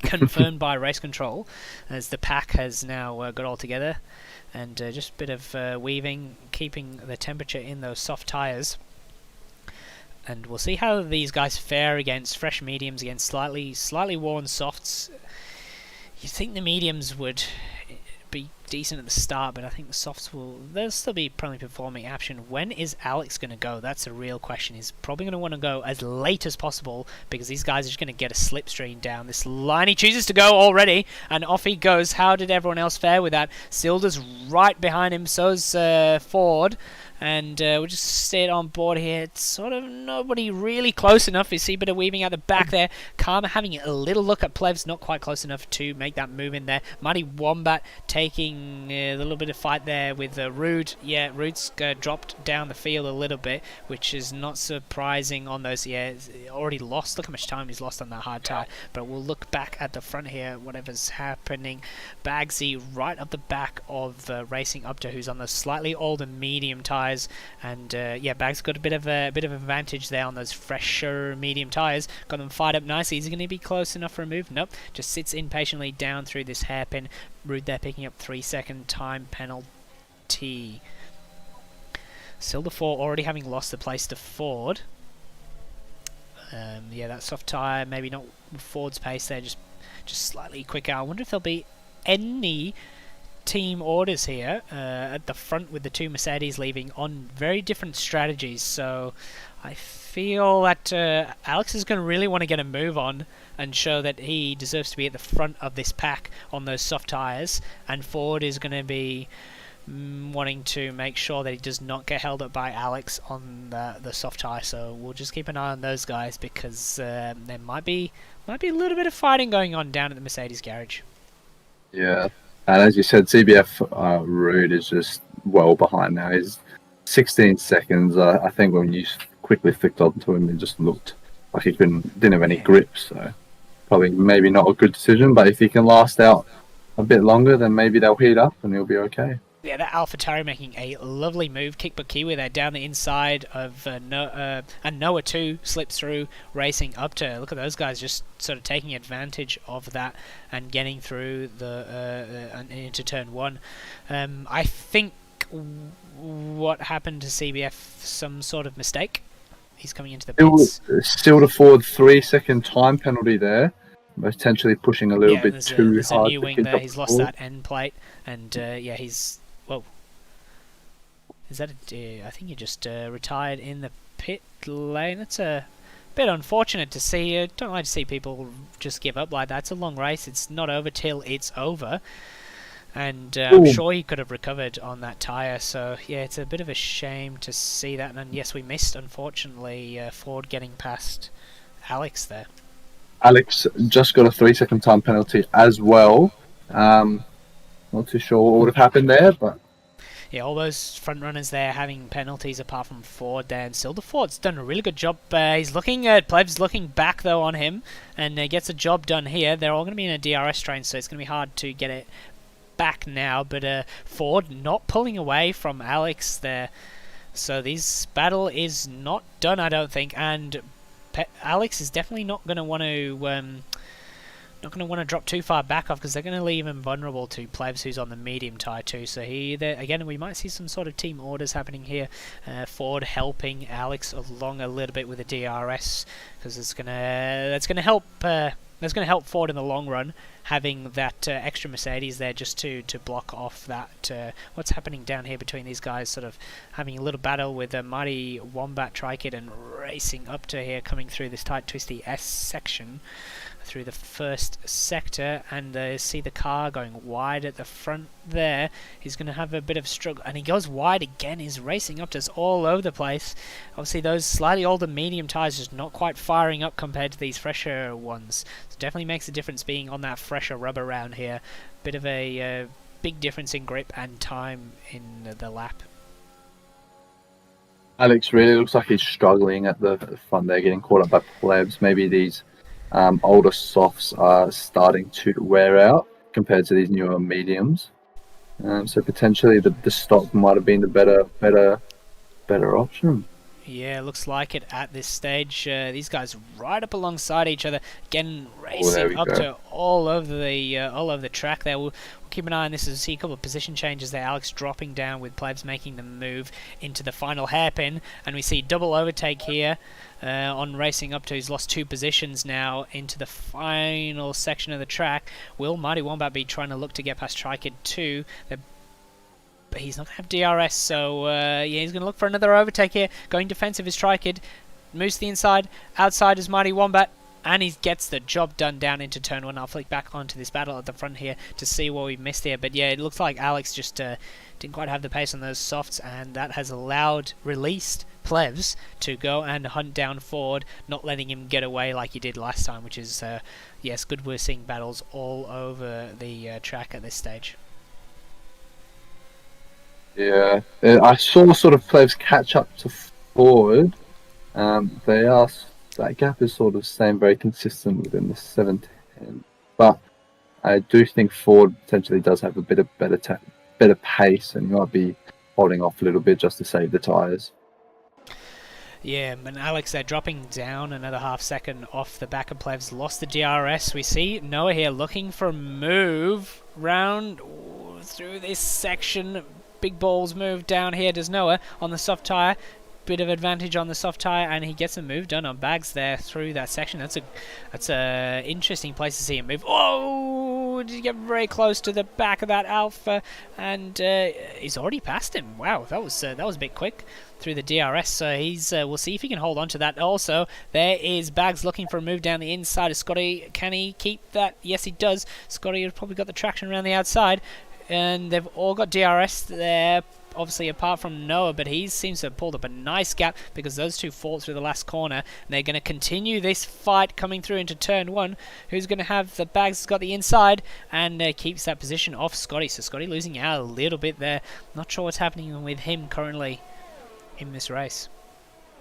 A: Confirmed by race control, as the pack has now got all together, and just a bit of weaving, keeping the temperature in those soft tyres. And we'll see how these guys fare against fresh mediums, against slightly worn softs. You'd think the mediums would be decent at the start, but I think the softs they'll still be probably performing action. When is Alex going to go? That's a real question. He's probably going to want to go as late as possible, because these guys are just going to get a slipstream down this line. He chooses to go already, and off he goes. How did everyone else fare with that? Silda's right behind him, so's Ford. And we'll just stay on board here. It's sort of nobody really close enough. You see a bit of weaving out the back there. Karma having a little look at Plebs, not quite close enough to make that move in there. Mighty Wombat taking a little bit of fight there with Rude. Yeah, Rude's dropped down the field a little bit, which is not surprising on those. Yeah, already lost. Look how much time he's lost on that hard tire. But we'll look back at the front here, whatever's happening. Bagsy right up the back of Racing Up to, who's on the slightly older medium tire. And yeah, Bag's got a bit of advantage there on those fresher medium tyres. Got them fired up nicely. Is he going to be close enough for a move? Nope. Just sits impatiently down through this hairpin. Rude there picking up 3-second time penalty. Silver4 already having lost the place to Ford. Yeah, that soft tyre, maybe not Ford's pace there, just slightly quicker. I wonder if there'll be any team orders here at the front, with the two Mercedes leaving on very different strategies. So I feel that Alex is going to really want to get a move on and show that he deserves to be at the front of this pack on those soft tyres, and Ford is going to be wanting to make sure that he does not get held up by Alex on the soft tyre. So we'll just keep an eye on those guys, because there might be a little bit of fighting going on down at the Mercedes garage.
B: Yeah. And as you said, CBF Rude is just well behind now. He's 16 seconds. I think when you quickly flicked onto him, it just looked like he didn't have any grip. So probably maybe not a good decision. But if he can last out a bit longer, then maybe they'll heat up and he'll be okay.
A: Yeah, that AlphaTauri making a lovely move. Kick but Kiwi there down the inside of and Noah 2 slips through, racing up to. Look at those guys just sort of taking advantage of that and getting through into turn 1. I think what happened to CBF? Some sort of mistake? He's coming into the
B: Still,
A: pits.
B: still to Ford 3-second time penalty there, potentially pushing a little
A: Yeah,
B: bit too
A: there's a
B: hard
A: new
B: to
A: wing
B: keep
A: there.
B: up
A: He's
B: with
A: lost
B: Ford.
A: that end plate, and yeah, he's whoa. Is that I think he just retired in the pit lane. That's a bit unfortunate to see. I don't like to see people just give up like that. It's a long race. It's not over till it's over. And I'm sure he could have recovered on that tyre. So yeah, it's a bit of a shame to see that. And yes, we missed, unfortunately, Ford getting past Alex there.
B: Alex just got a 3-second time penalty as well. Not too sure what would have happened there, but
A: yeah, all those front runners there having penalties apart from Ford there, and Silver Ford's done a really good job. He's looking at Pleb's looking back though on him, and gets a job done here. They're all going to be in a DRS train, so it's going to be hard to get it back now. But Ford not pulling away from Alex there, so this battle is not done, I don't think. And Alex is definitely not going to want to drop too far back off, because they're going to leave him vulnerable to Plebs, who's on the medium tyre too. So again, we might see some sort of team orders happening here. Ford helping Alex along a little bit with the DRS, because that's going to help. That's going to help Ford in the long run, having that extra Mercedes there just to block off that what's happening down here between these guys, sort of having a little battle with a Mighty Wombat Tri-Kit and racing up to here, coming through this tight twisty S section through the first sector, and see the car going wide at the front there. He's going to have a bit of struggle, and he goes wide again. He's racing up to us all over the place. Obviously those slightly older medium tyres just not quite firing up compared to these fresher ones. So definitely makes a difference being on that fresher rubber around here. Bit of a big difference in grip and time in the lap.
B: Alex really looks like he's struggling at the front there, getting caught up by Plebs. Maybe these older softs are starting to wear out compared to these newer mediums. So potentially the stock might have been the better option.
A: Yeah, looks like it at this stage. These guys right up alongside each other, again racing up to all over the track there. We'll keep an eye on this as we see a couple of position changes there. Alex dropping down with Plebs making the move into the final hairpin, and we see double overtake here on racing up to. He's lost 2 positions now into the final section of the track. Will Mighty Wombat be trying to look to get past Tri-Kid 2? But he's not going to have DRS, so yeah, he's going to look for another overtake here. Going defensive is Tri-Kid. Moves to the inside. Outside is Mighty Wombat. And he gets the job done down into turn 1. I'll flick back onto this battle at the front here to see what we missed here. But yeah, it looks like Alex just didn't quite have the pace on those softs, and that has released Plebs to go and hunt down Ford, not letting him get away like he did last time, which is, yes, good. We're seeing battles all over the track at this stage.
B: Yeah, I saw sort of Plebs catch up to Ford. That gap is sort of staying very consistent within the 7-10. But I do think Ford potentially does have a bit of better pace, and might be holding off a little bit just to save the tyres.
A: Yeah, and Alex there dropping down another half second off the back of Plebs. Lost the DRS. We see Noah here looking for a move round through this section. Big balls move down here. Does Noah on the soft tyre. Bit of advantage on the soft tyre, and he gets a move done on Bags there through that section. That's a interesting place to see him move. Oh, did he get very close to the back of that Alpha, and he's already passed him. Wow, that was a bit quick through the DRS. So we'll see if he can hold on to that. Also, there is Bags looking for a move down the inside of Scotty. Can he keep that? Yes, he does. Scotty has probably got the traction around the outside, and they've all got DRS there, obviously apart from Noah, but he seems to have pulled up a nice gap because those two fought through the last corner, and they're going to continue this fight coming through into turn 1. Who's going to have the Bags? Got the inside and keeps that position off Scotty. So Scotty losing out a little bit there. Not sure what's happening with him currently in this race.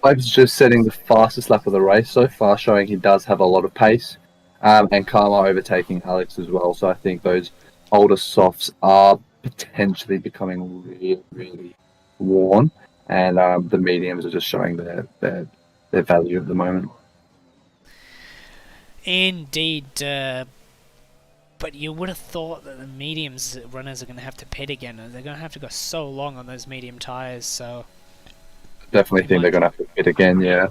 B: Plebs just setting the fastest lap of the race so far, showing he does have a lot of pace, and Karma overtaking Alex as well. So I think those older softs are potentially becoming really, really worn, and the mediums are just showing their value at the moment.
A: Indeed. But you would have thought that the mediums runners are going to have to pit again, and they're going to have to go so long on those medium tyres. So
B: Definitely think they're going to have to hit again, yeah.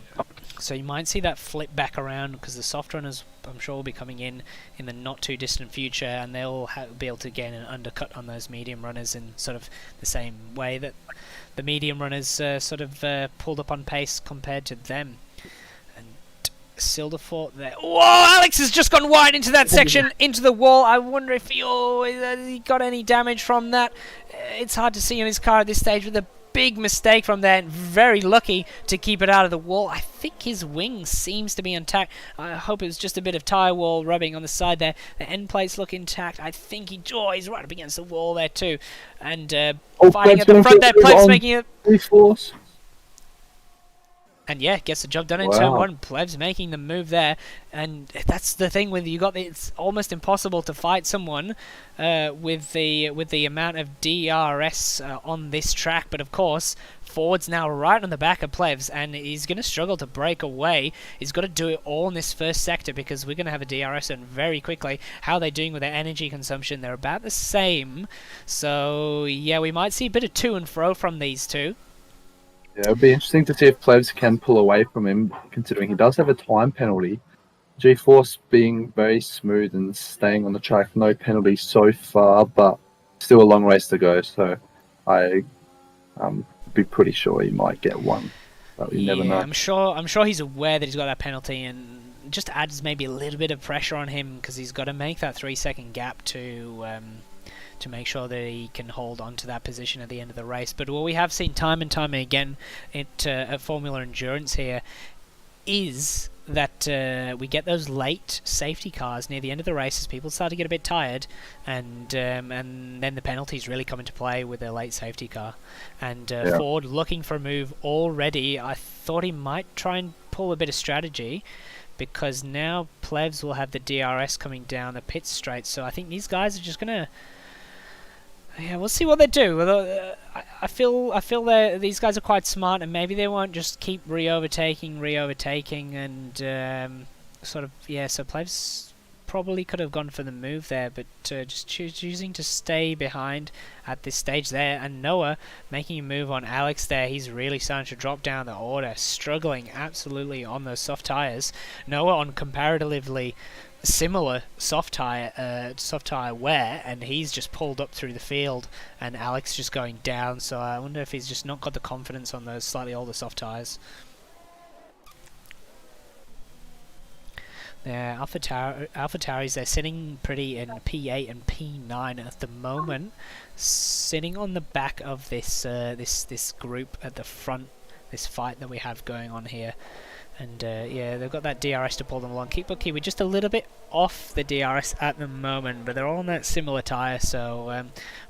A: So you might see that flip back around, because the soft runners, I'm sure, will be coming in the not too distant future, and they'll be able to gain an undercut on those medium runners in sort of the same way that the medium runners sort of pulled up on pace compared to them. Silderfort there. Whoa! Alex has just gone wide into that section, into the wall. I wonder if he got any damage from that. It's hard to see on his car at this stage, with a big mistake from there, and very lucky to keep it out of the wall. I think his wing seems to be intact. I hope it was just a bit of tyre wall rubbing on the side there. The end plates look intact. I think he's right up against the wall there too. And fighting at the front there, Plebs making it.
B: Force.
A: And yeah, gets the job done in turn one. Plebs making the move there, and that's the thing with it's almost impossible to fight someone with the amount of DRS on this track. But of course, Ford's now right on the back of Plebs, and he's going to struggle to break away. He's got to do it all in this first sector, because we're going to have a DRS in very quickly. How are they doing with their energy consumption? They're about the same. So yeah, we might see a bit of to and fro from these two.
B: Yeah, it'd be interesting to see if Plebs can pull away from him, considering he does have a time penalty. G-Force being very smooth and staying on the track, no penalties so far, but still a long race to go, so I be pretty sure he might get one. But you never know.
A: I'm sure he's aware that he's got that penalty, and just adds maybe a little bit of pressure on him, because he's got to make that 3-second gap to make sure that he can hold on to that position at the end of the race. But what we have seen time and time again at Formula Endurance here is that we get those late safety cars near the end of the race as people start to get a bit tired, and then the penalties really come into play with their late safety car. And Ford looking for a move already. I thought he might try and pull a bit of strategy, because now Plebs will have the DRS coming down the pit straight. So I think these guys are just going to... Yeah, we'll see what they do. I feel these guys are quite smart, and maybe they won't just keep re-overtaking, and sort of, yeah, so Plebs probably could have gone for the move there, but just choosing to stay behind at this stage there. And Noah making a move on Alex there. He's really starting to drop down the order, struggling absolutely on those soft tyres. Noah on comparatively similar soft tire wear, and he's just pulled up through the field, and Alex just going down. So I wonder if he's just not got the confidence on those slightly older soft tires. Yeah, AlphaTauris, they're sitting pretty in P8 and P9 at the moment, sitting on the back of this this group at the front, this fight that we have going on here. And yeah, they've got that DRS to pull them along. Kiwi just a little bit off the DRS at the moment, but they're all on that similar tyre, so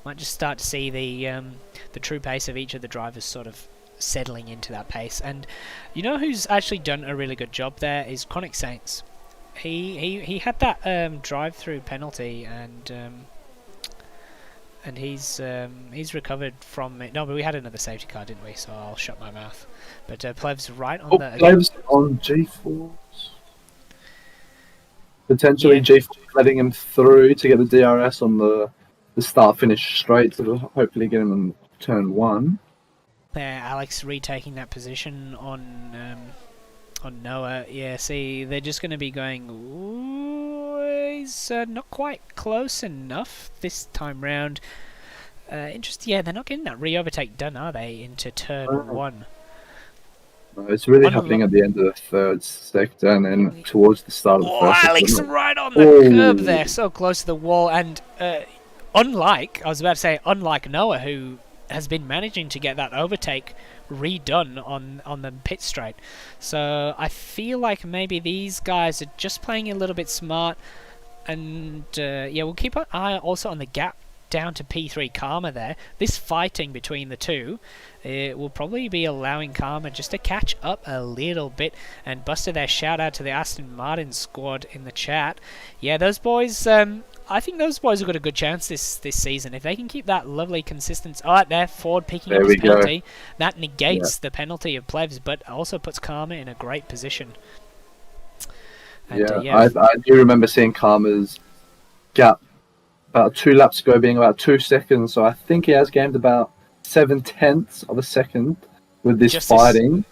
A: might just start to see the true pace of each of the drivers sort of settling into that pace. And you know who's actually done a really good job there is Chronic Saints. He had that drive-through penalty, and he's recovered from it. No, but we had another safety car, didn't we? So I'll shut my mouth. But Plebs right on that.
B: Plebs on G-Force. Potentially G-Force letting him through to get the DRS on the start-finish straight, to hopefully get him in turn one.
A: There, Alex retaking that position on Noah. Yeah, see, they're just going to be going, ooh, he's not quite close enough this time round. Interesting, yeah, they're not getting that re-overtake done, are they, into turn one?
B: No, it's really happening at the end of the third sector, and then towards the start of the first sector.
A: Alex right on the curb there, so close to the wall, and unlike Noah, who has been managing to get that overtake redone on the pit straight. So I feel like maybe these guys are just playing a little bit smart, and yeah, we'll keep an eye also on the gap down to P3 Karma there. This fighting between the two will probably be allowing Karma just to catch up a little bit. And Buster there, shout out to the Aston Martin squad in the chat. Yeah, those boys, I think those boys have got a good chance this season. If they can keep that lovely consistency. Oh, there, Ford picking up his penalty. That negates the penalty of Plebs, but also puts Karma in a great position. And,
B: I do remember seeing Karma's gap about 2 laps ago being about 2 seconds. So I think he has gained about 7/10 of a second with this fighting.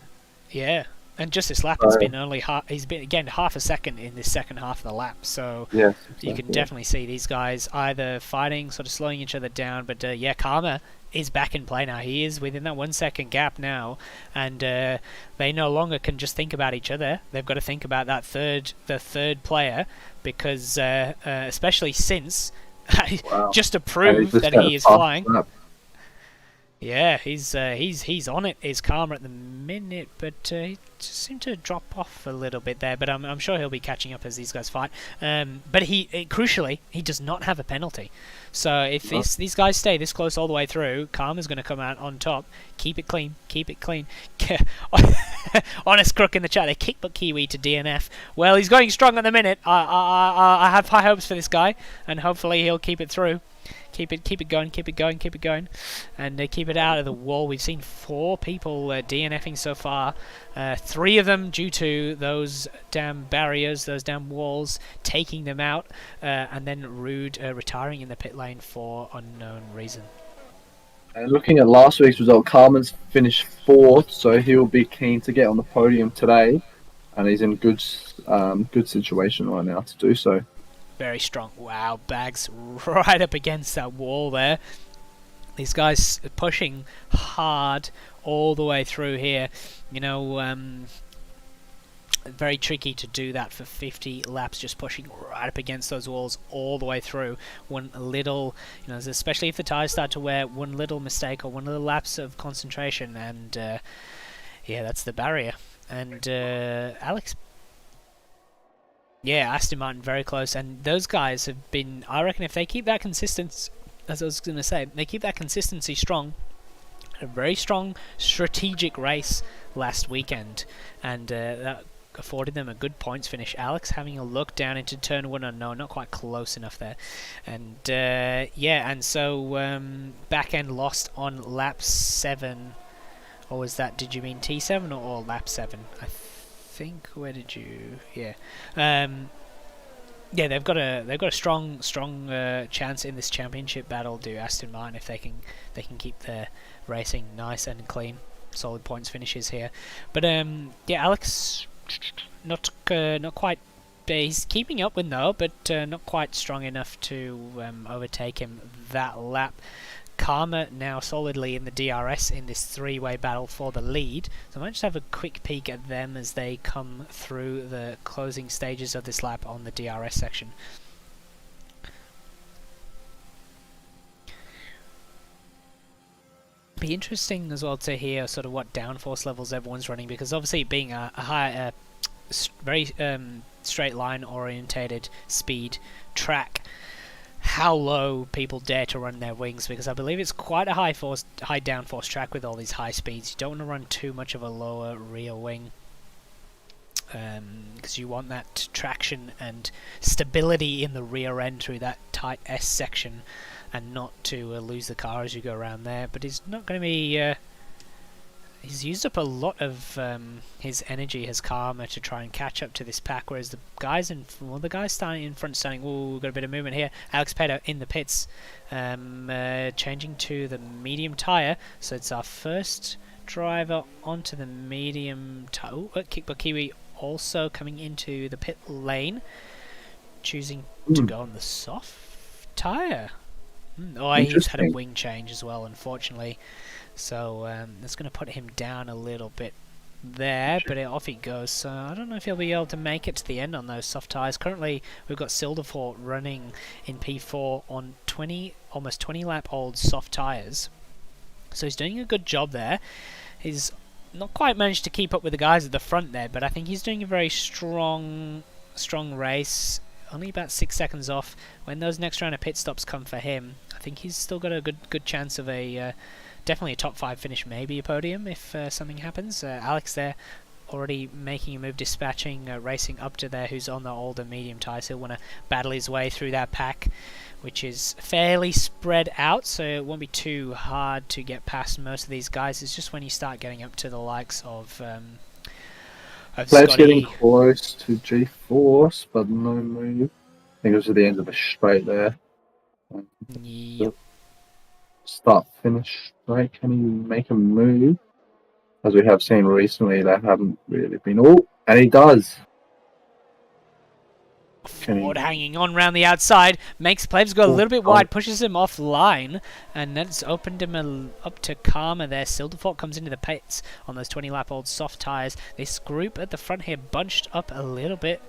A: Yeah, and just this lap, it's been only he's been again half a second in this second half of the lap. So
B: yes,
A: you can definitely see these guys either fighting, sort of slowing each other down. But yeah, Karma is back in play now. He is within that 1 second gap now, and they no longer can just think about each other. They've got to think about the third player, because especially since just to prove that he is flying. Yeah, he's on it. Is Karma at the minute, but he just seemed to drop off a little bit there. But I'm sure he'll be catching up as these guys fight. But crucially, he does not have a penalty. So if these guys stay this close all the way through, Karma's going to come out on top. Keep it clean. Keep it clean. Honest Crook in the chat. They kick but Kiwi to DNF. Well, he's going strong at the minute. I have high hopes for this guy, and hopefully he'll keep it through. Keep it going, and keep it out of the wall. We've seen 4 people DNFing so far, 3 of them due to those damn barriers, those damn walls, taking them out, and then Rude retiring in the pit lane for unknown reason.
B: Looking at last week's result, Carmen's finished 4th, so he'll be keen to get on the podium today, and he's in good situation right now to do so.
A: Very strong. Wow, Bags right up against that wall there. These guys are pushing hard all the way through here. You know, very tricky to do that for 50 laps, just pushing right up against those walls all the way through. One little, especially if the tires start to wear, one little mistake or one little lapse of concentration, and yeah, that's the barrier. And Alex. Yeah, Aston Martin very close, and those guys have been, I reckon if they keep that consistency, as I was going to say, they keep that consistency strong, a very strong strategic race last weekend, and that afforded them a good points finish. Alex having a look down into turn 1, no, not quite close enough there, and yeah, and so back end lost on lap 7, or was that, did you mean T7 or lap 7? Think, where did you, yeah, yeah, they've got a strong chance in this championship battle, do Aston Martin, if they can keep their racing nice and clean, solid points finishes here. But yeah, Alex not quite, he's keeping up with Noah, but not quite strong enough to overtake him that lap. Karma now solidly in the DRS in this 3-way battle for the lead. So I might just have a quick peek at them as they come through the closing stages of this lap on the DRS section. Be interesting as well to hear sort of what downforce levels everyone's running, because obviously being a high, very straight line orientated speed track, how low people dare to run their wings, because I believe it's quite a high downforce track with all these high speeds. You don't want to run too much of a lower rear wing, because you want that traction and stability in the rear end through that tight S section, and not to lose the car as you go around there. But he's not going to be he's used up a lot of his energy, his Karma, to try and catch up to this pack, whereas the guys starting in front, we've got a bit of movement here. Alex Pedo in the pits, changing to the medium tyre, so it's our first driver onto the medium tyre. Kickbutt Kiwi also coming into the pit lane, choosing to go on the soft tyre. Oh, he's had a wing change as well, unfortunately. So that's going to put him down a little bit there, but off he goes. So I don't know if he'll be able to make it to the end on those soft tyres. Currently, we've got Silderfort running in P4 on almost 20 lap old soft tyres. So he's doing a good job there. He's not quite managed to keep up with the guys at the front there, but I think he's doing a very strong race. Only about 6 seconds off. When those next round of pit stops come for him, I think he's still got a good chance of definitely a top 5 finish, maybe a podium if something happens. Alex there already making a move, dispatching, racing up to there, who's on the older medium tyres. He'll want to battle his way through that pack, which is fairly spread out, so it won't be too hard to get past most of these guys. It's just when you start getting up to the likes of
B: Pledge getting close to G-Force, but no move. think it was at the end of the straight there.
A: Yep.
B: Start finish straight. Can he make a move? As we have seen recently, they haven't really been. Oh, and he does.
A: Ford hanging on round the outside, makes Plebs go a little bit wide, pushes him offline, and that's opened him up to Karma there. Silderfort comes into the pits on those 20-lap-old soft tyres. This group at the front here bunched up a little bit,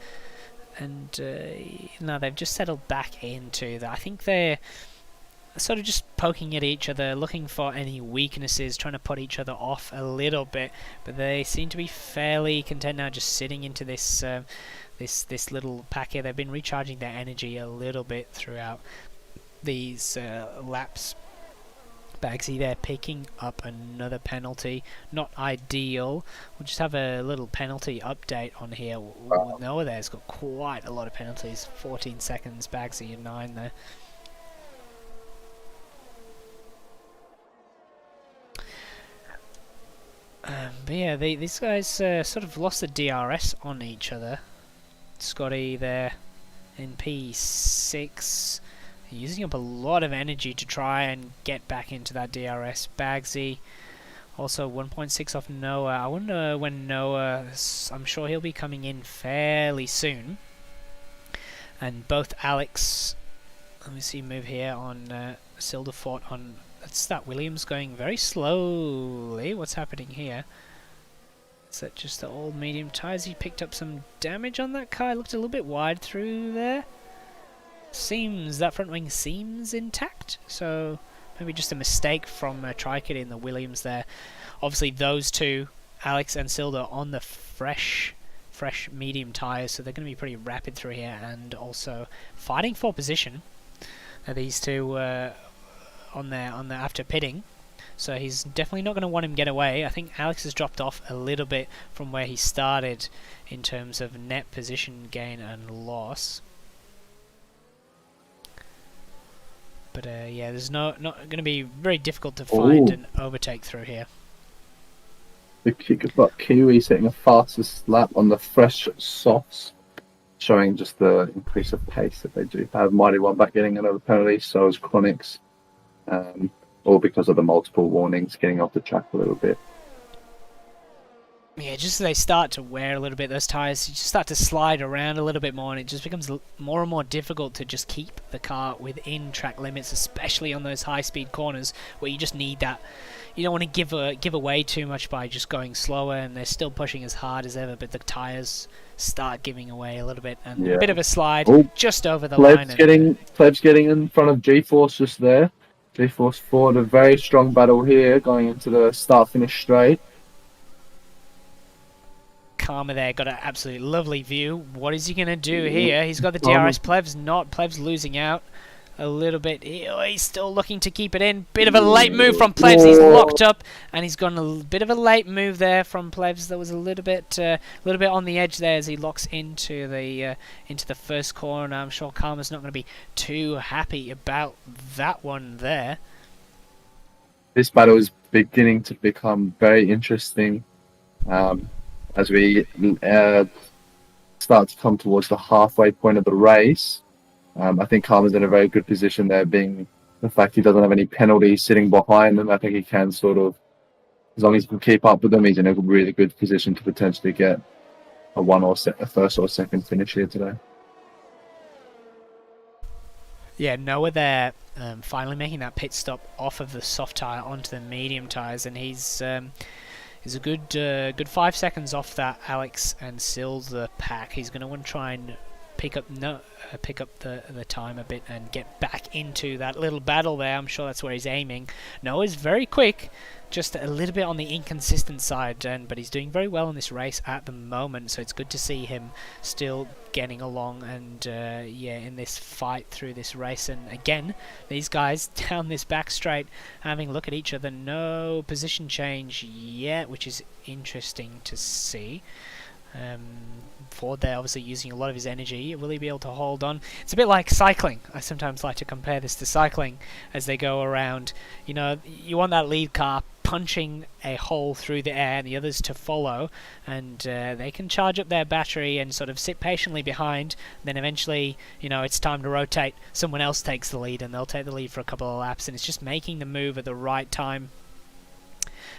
A: and no, they've just settled back into that. I think they're sort of just poking at each other, looking for any weaknesses, trying to put each other off a little bit, but they seem to be fairly content now, just sitting into this this little pack here. They've been recharging their energy a little bit throughout these laps. Bagsy there picking up another penalty. Not ideal. We'll just have a little penalty update on here. Noah there's got quite a lot of penalties. 14 seconds, Bagsy and 9 there. But yeah, these guys sort of lost the DRS on each other. Scotty there in P6, using up a lot of energy to try and get back into that DRS. Bagsy also 1.6 off Noah. I wonder when Noah, I'm sure he'll be coming in fairly soon. And both Alex, let me see, move here on Silderfort on, that's that Williams going very slowly. What's happening here? Is that just the old medium tyres? He picked up some damage on that car. Looked a little bit wide through there. Seems that front wing seems intact, so maybe just a mistake from Trikit in the Williams there. Obviously those two, Alex and Silda, on the fresh medium tyres, so they're going to be pretty rapid through here, and also fighting for position. These two on their after pitting. So he's definitely not going to want him to get away. I think Alex has dropped off a little bit from where he started in terms of net position gain and loss. But yeah, there's not going to be very difficult to find an overtake through here.
B: The Kickbutt Kiwi setting a fastest lap on the fresh softs, showing just the increase of pace that they do have. Mighty One back getting another penalty, so is Chronics. All because of the multiple warnings getting off the track a little bit.
A: Yeah, just as they start to wear a little bit, those tyres just start to slide around a little bit more, and it just becomes more and more difficult to just keep the car within track limits, especially on those high-speed corners where you just need that. You don't want to give away too much by just going slower, and they're still pushing as hard as ever, but the tyres start giving away a little bit, and a bit of a slide just over the line.
B: Plebs getting in front of G-Force just there. G-Force Ford, a very strong battle here, going into the start-finish straight.
A: Karma there got an absolutely lovely view. What is he going to do here? He's got the DRS. Plebs losing out a little bit. He's still looking to keep it in. Bit of a late move from Plebs. He's locked up, and he's gone a bit of a late move there from Plebs. That was a little bit on the edge there as he locks into the first corner. I'm sure Karma's not going to be too happy about that one there.
B: This battle is beginning to become very interesting as we start to come towards the halfway point of the race. I think Karma's in a very good position there, being the fact he doesn't have any penalties sitting behind him. I think he can sort of, as long as he can keep up with them, he's in a really good position to potentially get a first or second finish here today.
A: Yeah, Noah there finally making that pit stop off of the soft tyre onto the medium tyres, and he's a good 5 seconds off that Alex and Silda pack. He's going to want to try and pick up the time a bit and get back into that little battle there. I'm sure that's where he's aiming. Noah's very quick, just a little bit on the inconsistent side, but he's doing very well in this race at the moment, so it's good to see him still getting along and yeah, in this fight through this race. And again, these guys down this back straight having a look at each other. No position change yet, which is interesting to see. Ford there obviously using a lot of his energy. Will he be able to hold on? It's a bit like cycling. I sometimes like to compare this to cycling as they go around. You know, you want that lead car punching a hole through the air, and the others to follow, and they can charge up their battery and sort of sit patiently behind. Then eventually, it's time to rotate. Someone else takes the lead, and they'll take the lead for a couple of laps, and it's just making the move at the right time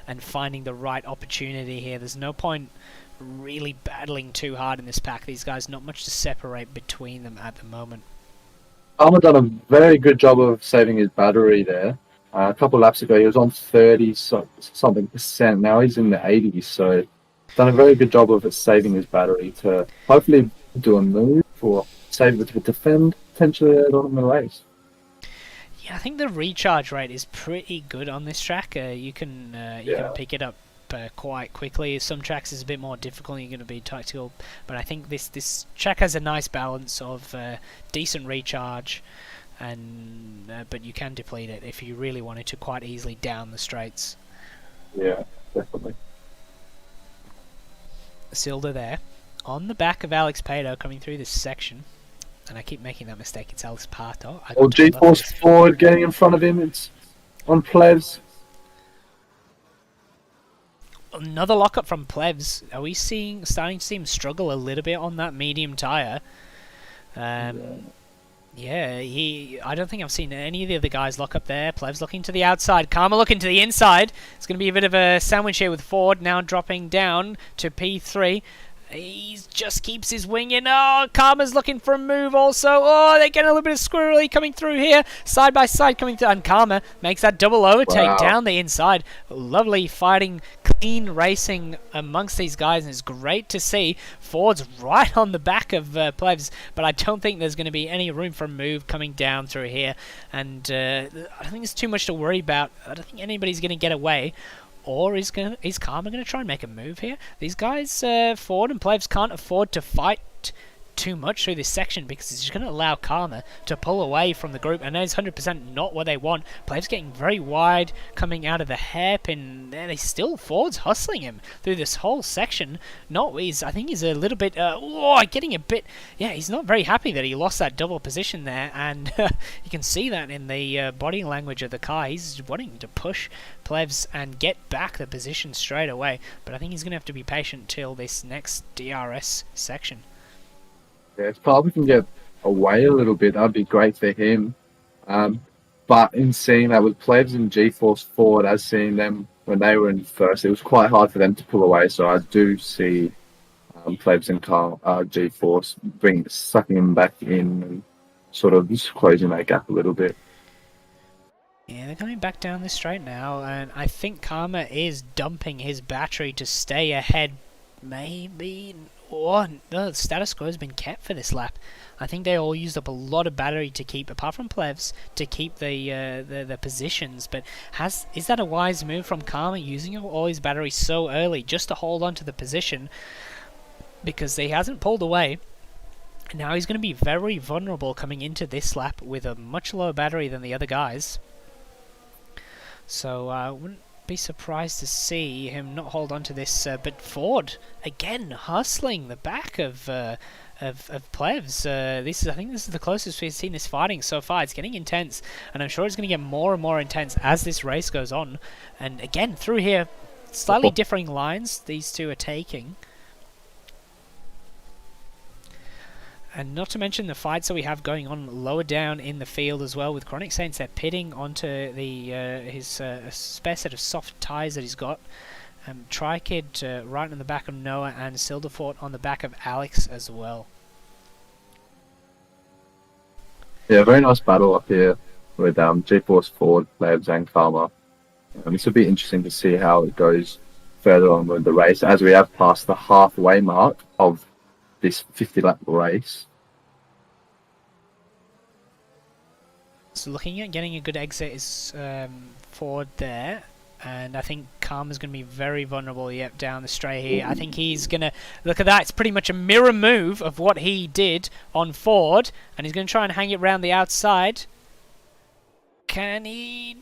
A: and finding the right opportunity here. There's no point really battling too hard in this pack. These guys, not much to separate between them at the moment.
B: Alma done a very good job of saving his battery there. A couple of laps ago, he was on 30-something%. Now he's in the 80s, so done a very good job of saving his battery to hopefully do a move or save it to defend potentially on the race.
A: Yeah, I think the recharge rate is pretty good on this track. You can pick it up quite quickly. Some tracks is a bit more difficult. You're going to be tactical, but I think this track has a nice balance of decent recharge. But you can deplete it if you really wanted to quite easily down the straights.
B: Yeah, definitely.
A: Silda there, on the back of Alex Pato coming through this section, and I keep making that mistake. It's Alex Pato.
B: G-Force Ford getting in front of him. It's on Plevs.
A: Another lockup from Plevs. Are we starting to see him struggle a little bit on that medium tyre? Yeah, I don't think I've seen any of the other guys lock up there. Plevs looking to the outside. Karma looking to the inside. It's going to be a bit of a sandwich here with Ford now dropping down to P3. He just keeps his wing in. Oh, Karma's looking for a move also. Oh, they're getting a little bit of squirrely coming through here. Side by side coming through. And Karma makes that double overtake down the inside. Lovely fighting, clean racing amongst these guys. And it's great to see. Ford's right on the back of Plevs. But I don't think there's going to be any room for a move coming down through here. And I don't think there's too much to worry about. I don't think anybody's going to get away. Or is Karma going to try and make a move here? These guys, Ford and Plevs, can't afford to fight too much through this section because it's just going to allow Karma to pull away from the group, and that is 100% not what they want. Plevs getting very wide, coming out of the hairpin. Ford's hustling him through this whole section. I think he's a little bit, getting a bit, he's not very happy that he lost that double position there, and you can see that in the body language of the car. He's wanting to push Plevs and get back the position straight away, but I think he's going to have to be patient till this next DRS section.
B: Yeah, if probably can get away a little bit, that'd be great for him. But in seeing that with Plevs and G-Force Ford, as seeing them when they were in first, it was quite hard for them to pull away. So I do see Plevs and G-Force sucking him back in and sort of just closing that gap a little bit.
A: Yeah, they're coming back down the straight now, and I think Karma is dumping his battery to stay ahead. Maybe. The status quo has been kept for this lap. I think they all used up a lot of battery to keep, apart from Plevs, to keep the positions. But is that a wise move from Karma, using all his battery so early just to hold on to the position? Because he hasn't pulled away. Now he's going to be very vulnerable coming into this lap with a much lower battery than the other guys. So I wouldn't be surprised to see him not hold on to this, but Ford again hustling the back of Plevs. I think this is the closest we've seen this fighting so far. It's getting intense, and I'm sure it's going to get more and more intense as this race goes on. And again, through here, slightly differing lines these two are taking. And not to mention the fights that we have going on lower down in the field as well with Chronic Saints. They're pitting onto his spare set of soft tyres that he's got. Trikid right on the back of Noah, and Silderfort on the back of Alex as well.
B: Yeah, very nice battle up here with G-Force Ford, Plevs and Karma. This will be interesting to see how it goes further on with the race as we have passed the halfway mark of this 50-lap race.
A: So looking at getting a good exit is Ford there, and I think Karma's going to be very vulnerable down the straight here. I think he's going to, look at that, it's pretty much a mirror move of what he did on Ford, and he's going to try and hang it round the outside. Can he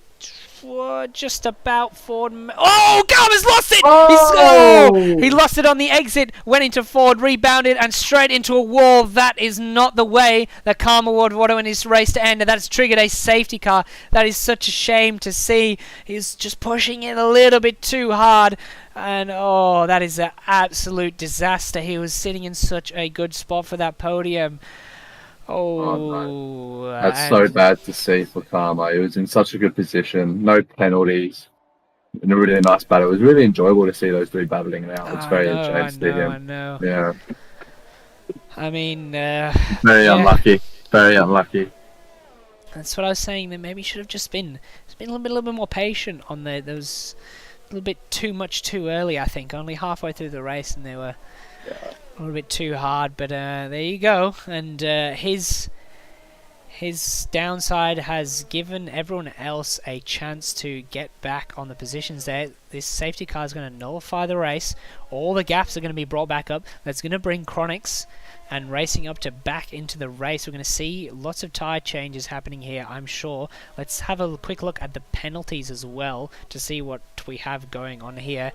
A: just about Ford. Oh, Karma's lost it!
B: Oh!
A: He lost it on the exit, went into Ford, rebounded, and straight into a wall. That is not the way that Karma would want to win his race to end, and that's triggered a safety car. That is such a shame to see. He's just pushing it a little bit too hard, and oh, that is an absolute disaster. He was sitting in such a good spot for that podium.
B: No. That's so bad to see for Karma. He was in such a good position, no penalties, and a really nice battle. It was really enjoyable to see those three battling it out. It's very enjoyable to see him.
A: I know.
B: Yeah.
A: I mean,
B: very unlucky. Very unlucky.
A: That's what I was saying. That maybe should have just been a little bit more patient on those a little bit too much too early. I think only halfway through the race, and they were. Yeah. A little bit too hard, but there you go. And his downside has given everyone else a chance to get back on the positions there. This safety car is going to nullify the race. All the gaps are going to be brought back up. That's going to bring Chronics and Racing Up to back into the race. We're going to see lots of tyre changes happening here, I'm sure. Let's have a quick look at the penalties as well to see what we have going on here.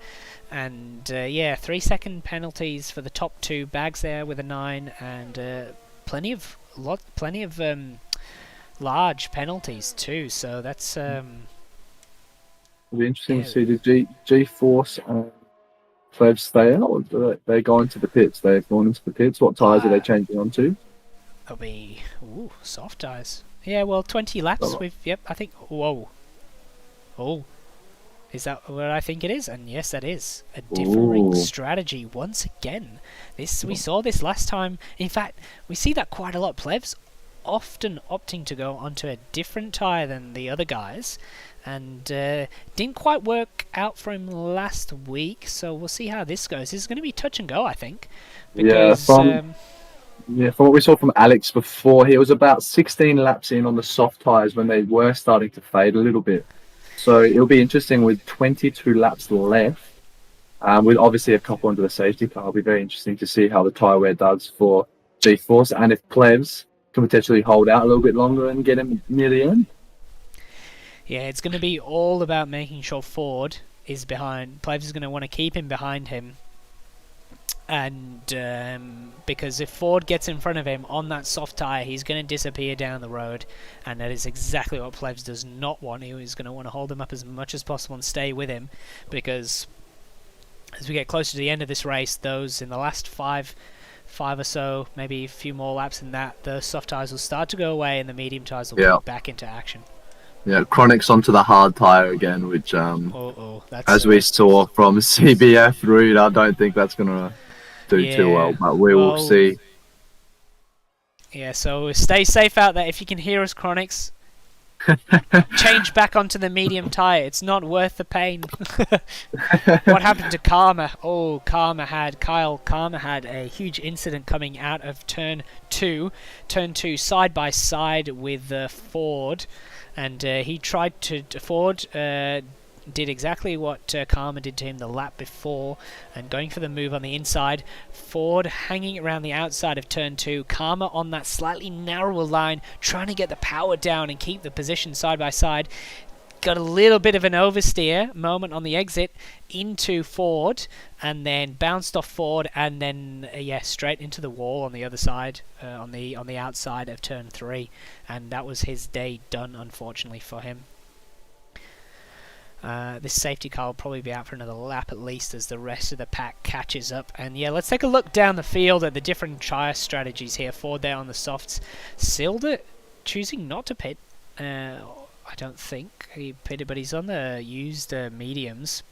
A: And yeah, 3-second penalties for the top two. Bags there with a 9, and plenty of large penalties too. So that's
B: it'll be interesting to see the G-Force and Plebs stay out, or do they go into the pits? They've gone into the pits. What tyres are they changing onto?
A: They'll be soft tyres. Yeah, well, 20 laps. Yep, I think. Whoa. Oh. Is that what I think it is? And yes, that is a differing strategy once again. We saw this last time. In fact, we see that quite a lot. Plebs often opting to go onto a different tyre than the other guys, and didn't quite work out for him last week. So we'll see how this goes. This is going to be touch and go, I think. Because,
B: from what we saw from Alex before, he was about 16 laps in on the soft tyres when they were starting to fade a little bit. So it'll be interesting with 22 laps left, with obviously a couple under the safety car. It'll be very interesting to see how the tyre wear does for G-Force, and if Plebs can potentially hold out a little bit longer and get him near the end.
A: Yeah, it's going to be all about making sure Ford is behind. Plebs is going to want to keep him behind him. And because if Ford gets in front of him on that soft tyre, he's going to disappear down the road, and that is exactly what Plebs does not want. He is going to want to hold him up as much as possible and stay with him, because as we get closer to the end of this race, those in the last five or so, maybe a few more laps than that, the soft tyres will start to go away and the medium tyres will be back into action.
B: Yeah, Chronics onto the hard tyre again, which as we saw from CBF Rude, I don't think that's going to do too well, but we will see.
A: Yeah, so stay safe out there. If you can hear us, Chronics, change back onto the medium tyre. It's not worth the pain. What happened to Karma? Oh, Kyle Karma had a huge incident coming out of turn 2 side by side with Ford, and he tried to Ford did exactly what Karma did to him the lap before, and going for the move on the inside. Ford hanging around the outside of turn 2. Karma on that slightly narrower line, trying to get the power down and keep the position side by side. Got a little bit of an oversteer moment on the exit into Ford, and then bounced off Ford, and then straight into the wall on the other side, on the outside of turn 3, and that was his day done, unfortunately for him. This safety car will probably be out for another lap at least as the rest of the pack catches up. And yeah, let's take a look down the field at the different tyre strategies here. Ford there on the softs. Silder choosing not to pit. I don't think he pitted, but he's on the used mediums.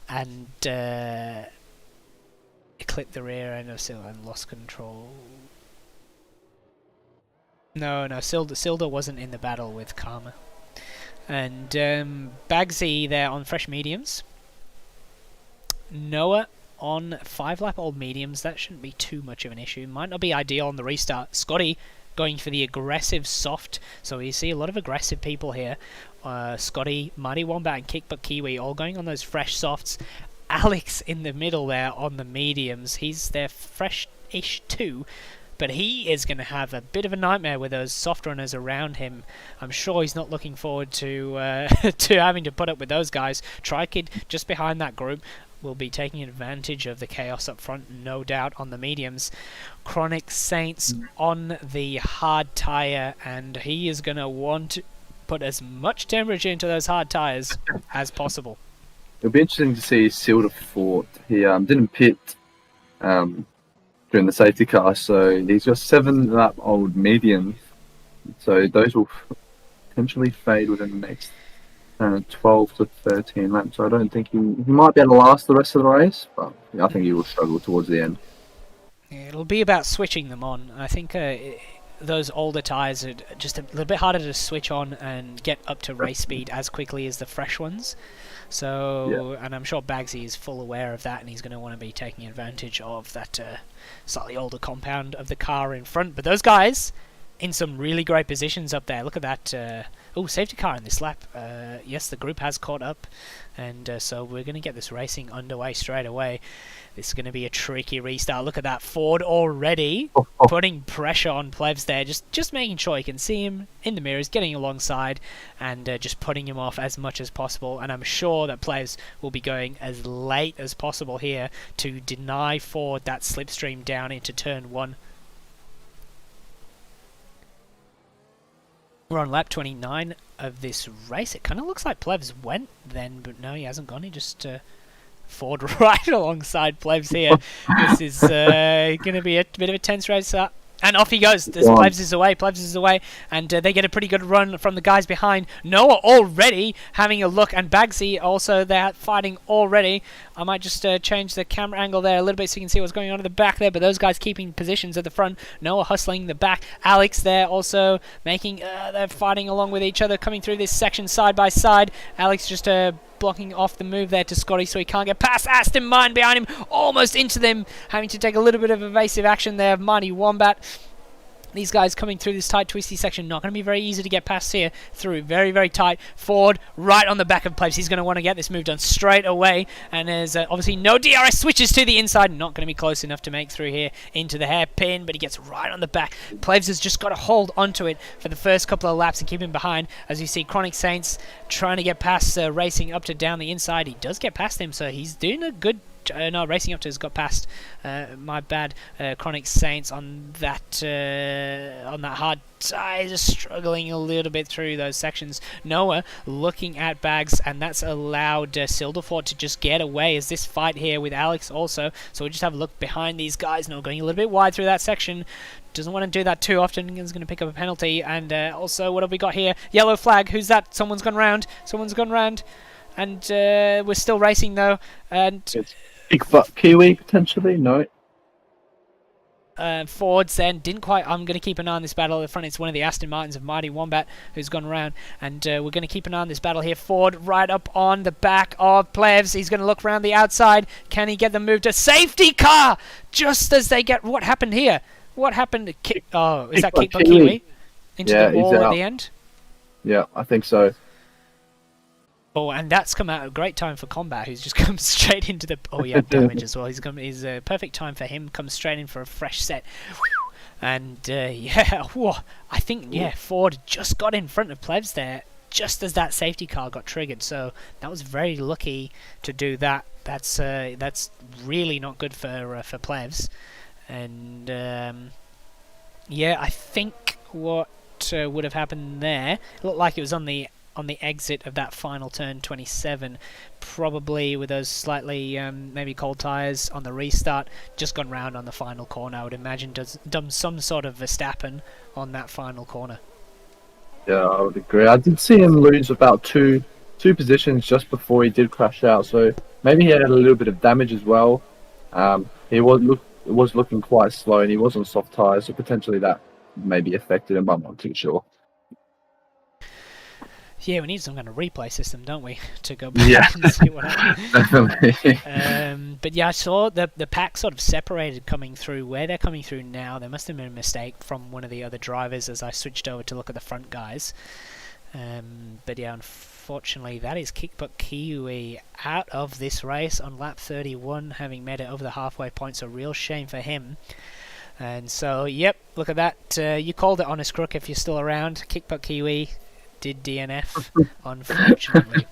A: And it clipped the rear end of Silder and lost control. No, Silder wasn't in the battle with Karma. And Bagsy there on fresh mediums. Noah on 5-lap old mediums. That shouldn't be too much of an issue. Might not be ideal on the restart. Scotty going for the aggressive soft. So you see a lot of aggressive people here. Scotty, Mighty Wombat and Kick Butt Kiwi all going on those fresh softs. Alex in the middle there on the mediums. He's there fresh-ish too. but he is going to have a bit of a nightmare with those soft runners around him. I'm sure he's not looking forward to to having to put up with those guys. Trikid just behind that group will be taking advantage of the chaos up front, no doubt, on the mediums. Chronic Saints on the hard tyre, and he is going to want to put as much temperature into those hard tyres as possible.
B: It'll be interesting to see Silder Fort. He didn't pit during the safety car, so he's got 7-lap old mediums. So those will potentially fade within the next 12 to 13 laps. So I don't think he might be able to last the rest of the race, but I think he will struggle towards the end.
A: It'll be about switching them on. I think those older tyres are just a little bit harder to switch on and get up to race speed as quickly as the fresh ones. So, and I'm sure Bagsy is full aware of that, and he's going to want to be taking advantage of that slightly older compound of the car in front. But those guys in some really great positions up there. Look at that. Safety car in this lap. Yes, the group has caught up, and so we're going to get this racing underway straight away. This is going to be a tricky restart. Look at that. Ford already putting pressure on Plevs there, just making sure you can see him in the mirrors, getting alongside, and just putting him off as much as possible. And I'm sure that Plevs will be going as late as possible here to deny Ford that slipstream down into turn 1. We're on lap 29 of this race. It kind of looks like Plevs went then, but no, he hasn't gone. He just Ford right alongside Plevs here. This is going to be a bit of a tense race. And off he goes. Plevs is away, and they get a pretty good run from the guys behind. Noah already having a look, and Bagsy also there fighting already. I might just change the camera angle there a little bit so you can see what's going on at the back there, but those guys keeping positions at the front. Noah hustling the back. Alex there also making, they're fighting along with each other, coming through this section side by side. Alex just blocking off the move there to Scotty so he can't get past. Aston Martin behind him, almost into them, having to take a little bit of evasive action there. Mighty Wombat. These guys coming through this tight, twisty section, not going to be very easy to get past here. Through, very, very tight. Ford right on the back of Plebs. He's going to want to get this move done straight away. And there's obviously no DRS, switches to the inside. Not going to be close enough to make through here into the hairpin, but he gets right on the back. Plebs has just got to hold onto it for the first couple of laps and keep him behind. As you see, Chronic Saints trying to get past, racing up to down the inside. He does get past him, so he's doing a good no, Racing Up to has got past. My bad. Chronic Saints on that hard side, just struggling a little bit through those sections. Noah looking at Bags, and that's allowed Silderford to just get away as this fight here with Alex also. So we'll just have a look behind these guys. Noah going a little bit wide through that section. Doesn't want to do that too often. He's going to pick up a penalty. And also, what have we got here? Yellow flag. Who's that? Someone's gone round. And we're still racing though. And
B: Big Butt Kiwi, potentially? No.
A: Fords then didn't quite. I'm going to keep an eye on this battle at the front. It's one of the Aston Martins of Mighty Wombat who's gone around, and we're going to keep an eye on this battle here. Ford right up on the back of Plevs. He's going to look around the outside. Can he get them moved to safety car just as they get? What happened here? What happened? Is that Kick Butt Kiwi into the wall at the end? Yeah,
B: I think so.
A: Oh, and that's come out at a great time for Combat, who's just come straight into the... Oh, yeah, damage as well. He's a perfect time for him. Comes straight in for a fresh set. And, I think, Ford just got in front of Plebs there just as that safety car got triggered. So that was very lucky to do that. That's really not good for Plebs. And, I think what would have happened there... It looked like it was on the exit of that final turn 27, probably with those slightly maybe cold tyres on the restart, just gone round on the final corner. I would imagine done some sort of Verstappen on that final corner.
B: Yeah, I would agree. I did see him lose about two positions just before he did crash out, so maybe he had a little bit of damage as well. He was looking quite slow, and he was on soft tyres, so potentially that maybe affected him, but I'm not too sure.
A: Yeah, we need some kind of replay system, don't we, to go back and see what happens.
B: Definitely.
A: But yeah, I saw the pack sort of separated coming through. Where they're coming through now, there must have been a mistake from one of the other drivers as I switched over to look at the front guys. But yeah, unfortunately, that is Kick Butt Kiwi out of this race on lap 31, having made it over the halfway point, so real shame for him. And so, yep, look at that. You called it, Honest Crook, if you're still around. Kickbutt Kiwi did DNF, unfortunately.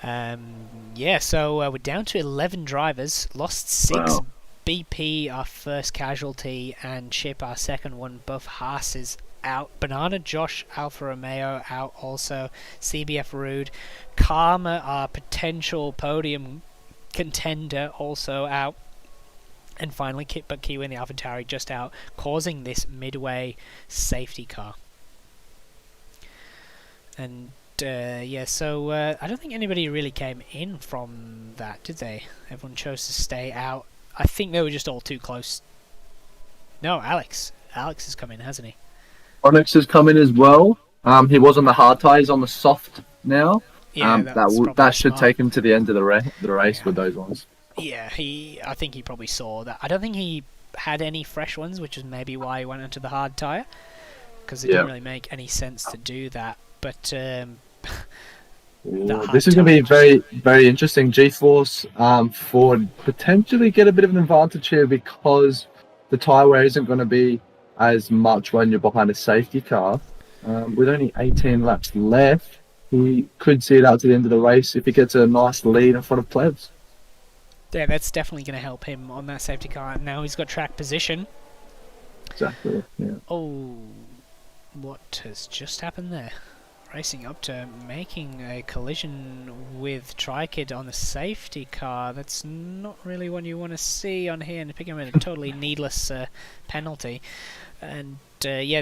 A: Yeah, so we're down to 11 drivers. Lost 6.
B: Wow.
A: BP, our first casualty, and Chip, our second one. Both Haas out. Banana Josh, Alfa Romeo out also. CBF Rude. Karma, our potential podium contender, also out. And finally, Kickbutt Kiwi and the AlphaTauri just out, causing this midway safety car. And yeah, so I don't think anybody really came in from that, did they? Everyone chose to stay out. I think they were just all too close. No, Alex. Alex has come in, hasn't he?
B: Onyx has come in as well. He was on the hard tyres, on the soft now.
A: Yeah,
B: that should take him to the end of the race with those ones.
A: Yeah, I think he probably saw that. I don't think he had any fresh ones, which is maybe why he went into the hard tyre, because it didn't really make any sense to do that. But
B: this is going to be very, very interesting. G-Force Ford potentially get a bit of an advantage here because the tyre wear isn't going to be as much when you're behind a safety car. With only 18 laps left, he could see it out to the end of the race if he gets a nice lead in front of Plebs.
A: Yeah, that's definitely going to help him on that safety car. Now he's got track position.
B: Exactly, yeah.
A: Oh, what has just happened there? Racing up to making a collision with Trikid on the safety car. That's not really what you want to see on here, and picking him in a totally needless penalty. And yeah,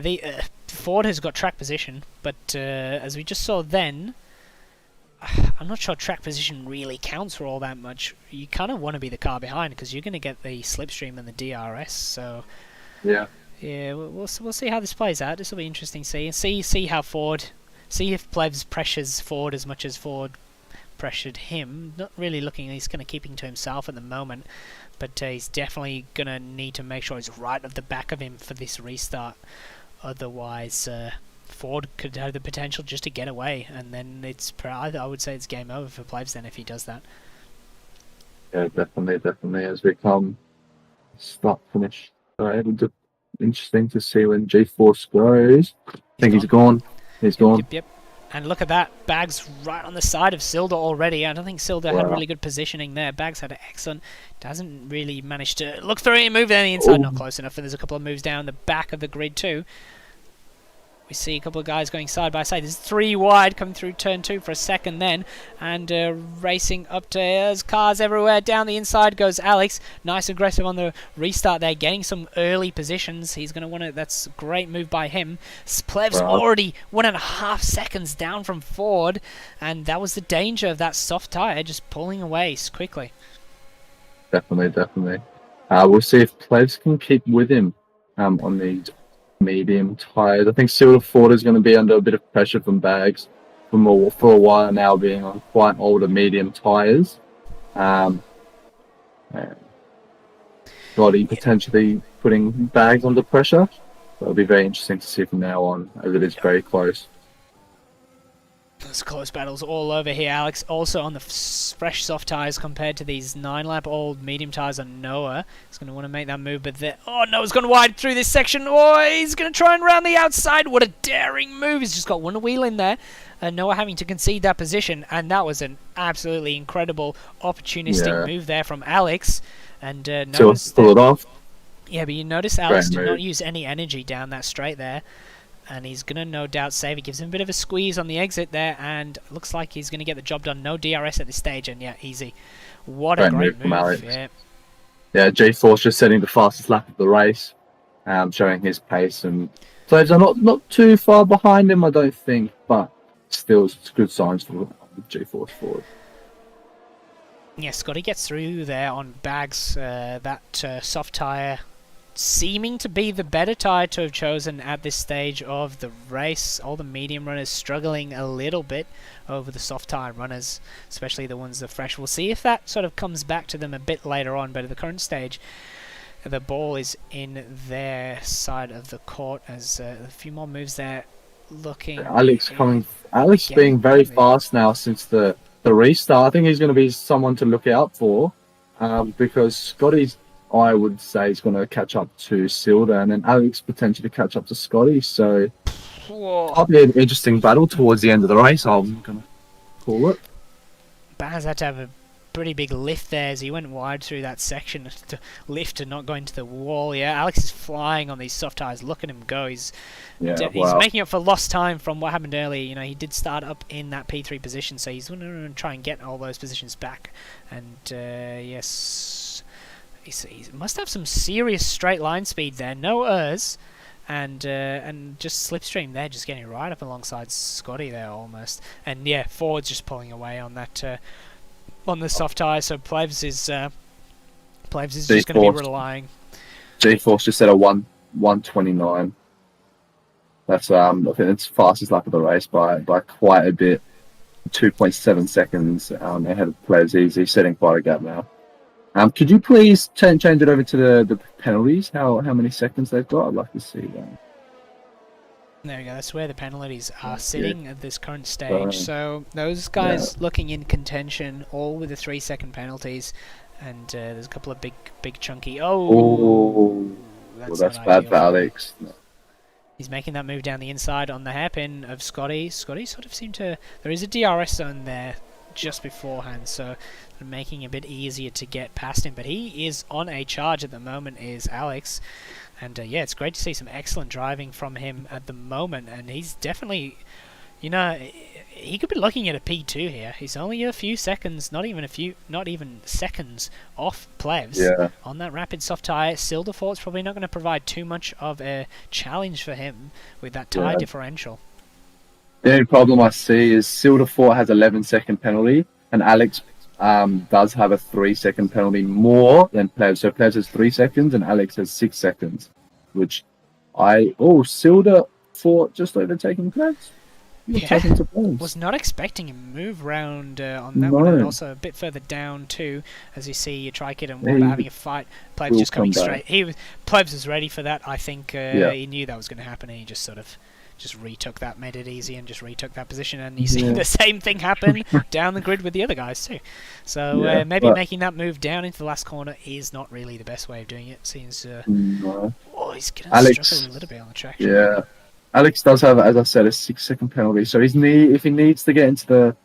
A: Ford has got track position, but as we just saw then, I'm not sure track position really counts for all that much. You kind of want to be the car behind because you're going to get the slipstream and the DRS. So
B: yeah,
A: we'll see how this plays out. This will be interesting to see how Ford. See if Plebs pressures Ford as much as Ford pressured him. Not really looking, he's kind of keeping to himself at the moment, but he's definitely going to need to make sure he's right at the back of him for this restart. Otherwise, Ford could have the potential just to get away, and then I would say it's game over for Plebs then if he does that.
B: Yeah, definitely. As we come start finish, it'll be interesting to see when G-Force goes. I think he's gone. He's gone.
A: Yep. And look at that. Bags right on the side of Silda already. I don't think Silda had really good positioning there. Bags had an excellent. Doesn't really manage to look through and move down the inside. Not close enough. And there's a couple of moves down the back of the grid too. We see a couple of guys going side by side. There's 3 wide coming through turn 2 for a second then. And racing up to there's cars everywhere. Down the inside goes Alex. Nice aggressive on the restart there. Getting some early positions. He's going to want to... That's a great move by him. Plev's already 1.5 seconds down from Ford. And that was the danger of that soft tyre just pulling away quickly.
B: Definitely. We'll see if Plevs can keep with him on these medium tyres. I think Silver Ford is going to be under a bit of pressure from Bags for a while now, being on quite older medium tyres. Gotti potentially putting Bags under pressure. It'll be very interesting to see from now on, as it is very close.
A: There's close battles all over here, Alex. Also on the fresh soft tyres compared to these 9-lap-old medium tyres on Noah. He's going to want to make that move, but Noah's gone wide through this section. Oh, he's going to try and round the outside. What a daring move. He's just got one wheel in there. And Noah having to concede that position, and that was an absolutely incredible opportunistic move there from Alex. And Noah's...
B: pull it off.
A: Yeah, but you notice Alex did not use any energy down that straight there. And he's going to no doubt save. He gives him a bit of a squeeze on the exit there, and looks like he's going to get the job done. No DRS at this stage, and yeah, easy. What a great move. Alex.
B: Yeah, G-Force just setting the fastest lap of the race, showing his pace. And Plebs are not too far behind him, I don't think, but still it's good signs for G-Force Ford.
A: Yeah, Scotty gets through there on Bags, that soft tyre seeming to be the better tyre to have chosen at this stage of the race. All the medium runners struggling a little bit over the soft tyre runners, especially the ones that are fresh. We'll see if that sort of comes back to them a bit later on, but at the current stage the ball is in their side of the court as a few more moves there looking...
B: Alex being very fast now since the restart. I think he's going to be someone to look out for, because Scotty's I would say is going to catch up to Silda, and then Alex potentially catch up to Scotty. So
A: Whoa.
B: it'll be an interesting battle towards the end of the race. I'm going to call it.
A: Baz had to have a pretty big lift there as he went wide through that section to lift and not go into the wall. Yeah, Alex is flying on these soft tyres. Look at him go. He's making up for lost time from what happened earlier. You know, he did start up in that P3 position, so he's going to try and get all those positions back. And yes, he must have some serious straight line speed there. No errs. And just slipstream there, just getting right up alongside Scotty there almost. And yeah, Ford's just pulling away on that on the soft tyre. So Plebs is just going to be relying.
B: G-Force just set a 1:29. That's I think it's fastest lap of the race by quite a bit. 2.7 seconds ahead of Plebs. He's setting quite a gap now. Could you please change it over to the penalties? How many seconds they've got? I'd like to see that.
A: There we go. That's where the penalties are sitting at this current stage. So those guys looking in contention, all with the 3-second penalties, and there's a couple of big chunky.
B: That's bad for Alex.
A: He's making that move down the inside on the hairpin of Scotty. Scotty sort of seemed to. There is a DRS zone there just beforehand, so making it a bit easier to get past him. But he is on a charge at the moment, is Alex. And yeah, it's great to see some excellent driving from him at the moment. And he's definitely, you know, he could be looking at a P2 here. He's only a few seconds, not even seconds off Plebs on that rapid soft tyre. Silderfort's probably not going to provide too much of a challenge for him with that tyre differential.
B: The only problem I see is Silderfort has 11-second penalty, and Alex does have a 3-second penalty more than Plebs. So Plebs has 3 seconds and Alex has 6 seconds, which Silderfort just overtaking Plebs.
A: Was not expecting him to move round on that one, and also a bit further down too, as you see Trikid and Wamba having a fight. Plebs just coming straight. Plebs was ready for that. I think he knew that was going to happen, and he just sort of retook that, made it easy, and just retook that position. And you see the same thing happen down the grid with the other guys too. So maybe making that move down into the last corner is not really the best way of doing it. Seems he's going to struggle a little bit on the track.
B: Yeah. Alex does have, as I said, a 6-second penalty. So if he needs to get into the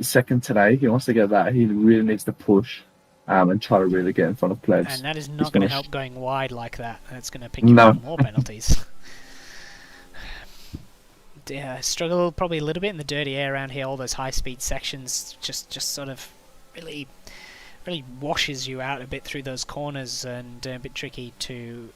B: second today, he wants to get that. He really needs to push and try to really get in front of Plebs.
A: And that is not going to help going wide like that. That's going to pick you up more penalties. Struggle probably a little bit in the dirty air around here. All those high-speed sections just sort of really washes you out a bit through those corners, and a bit tricky to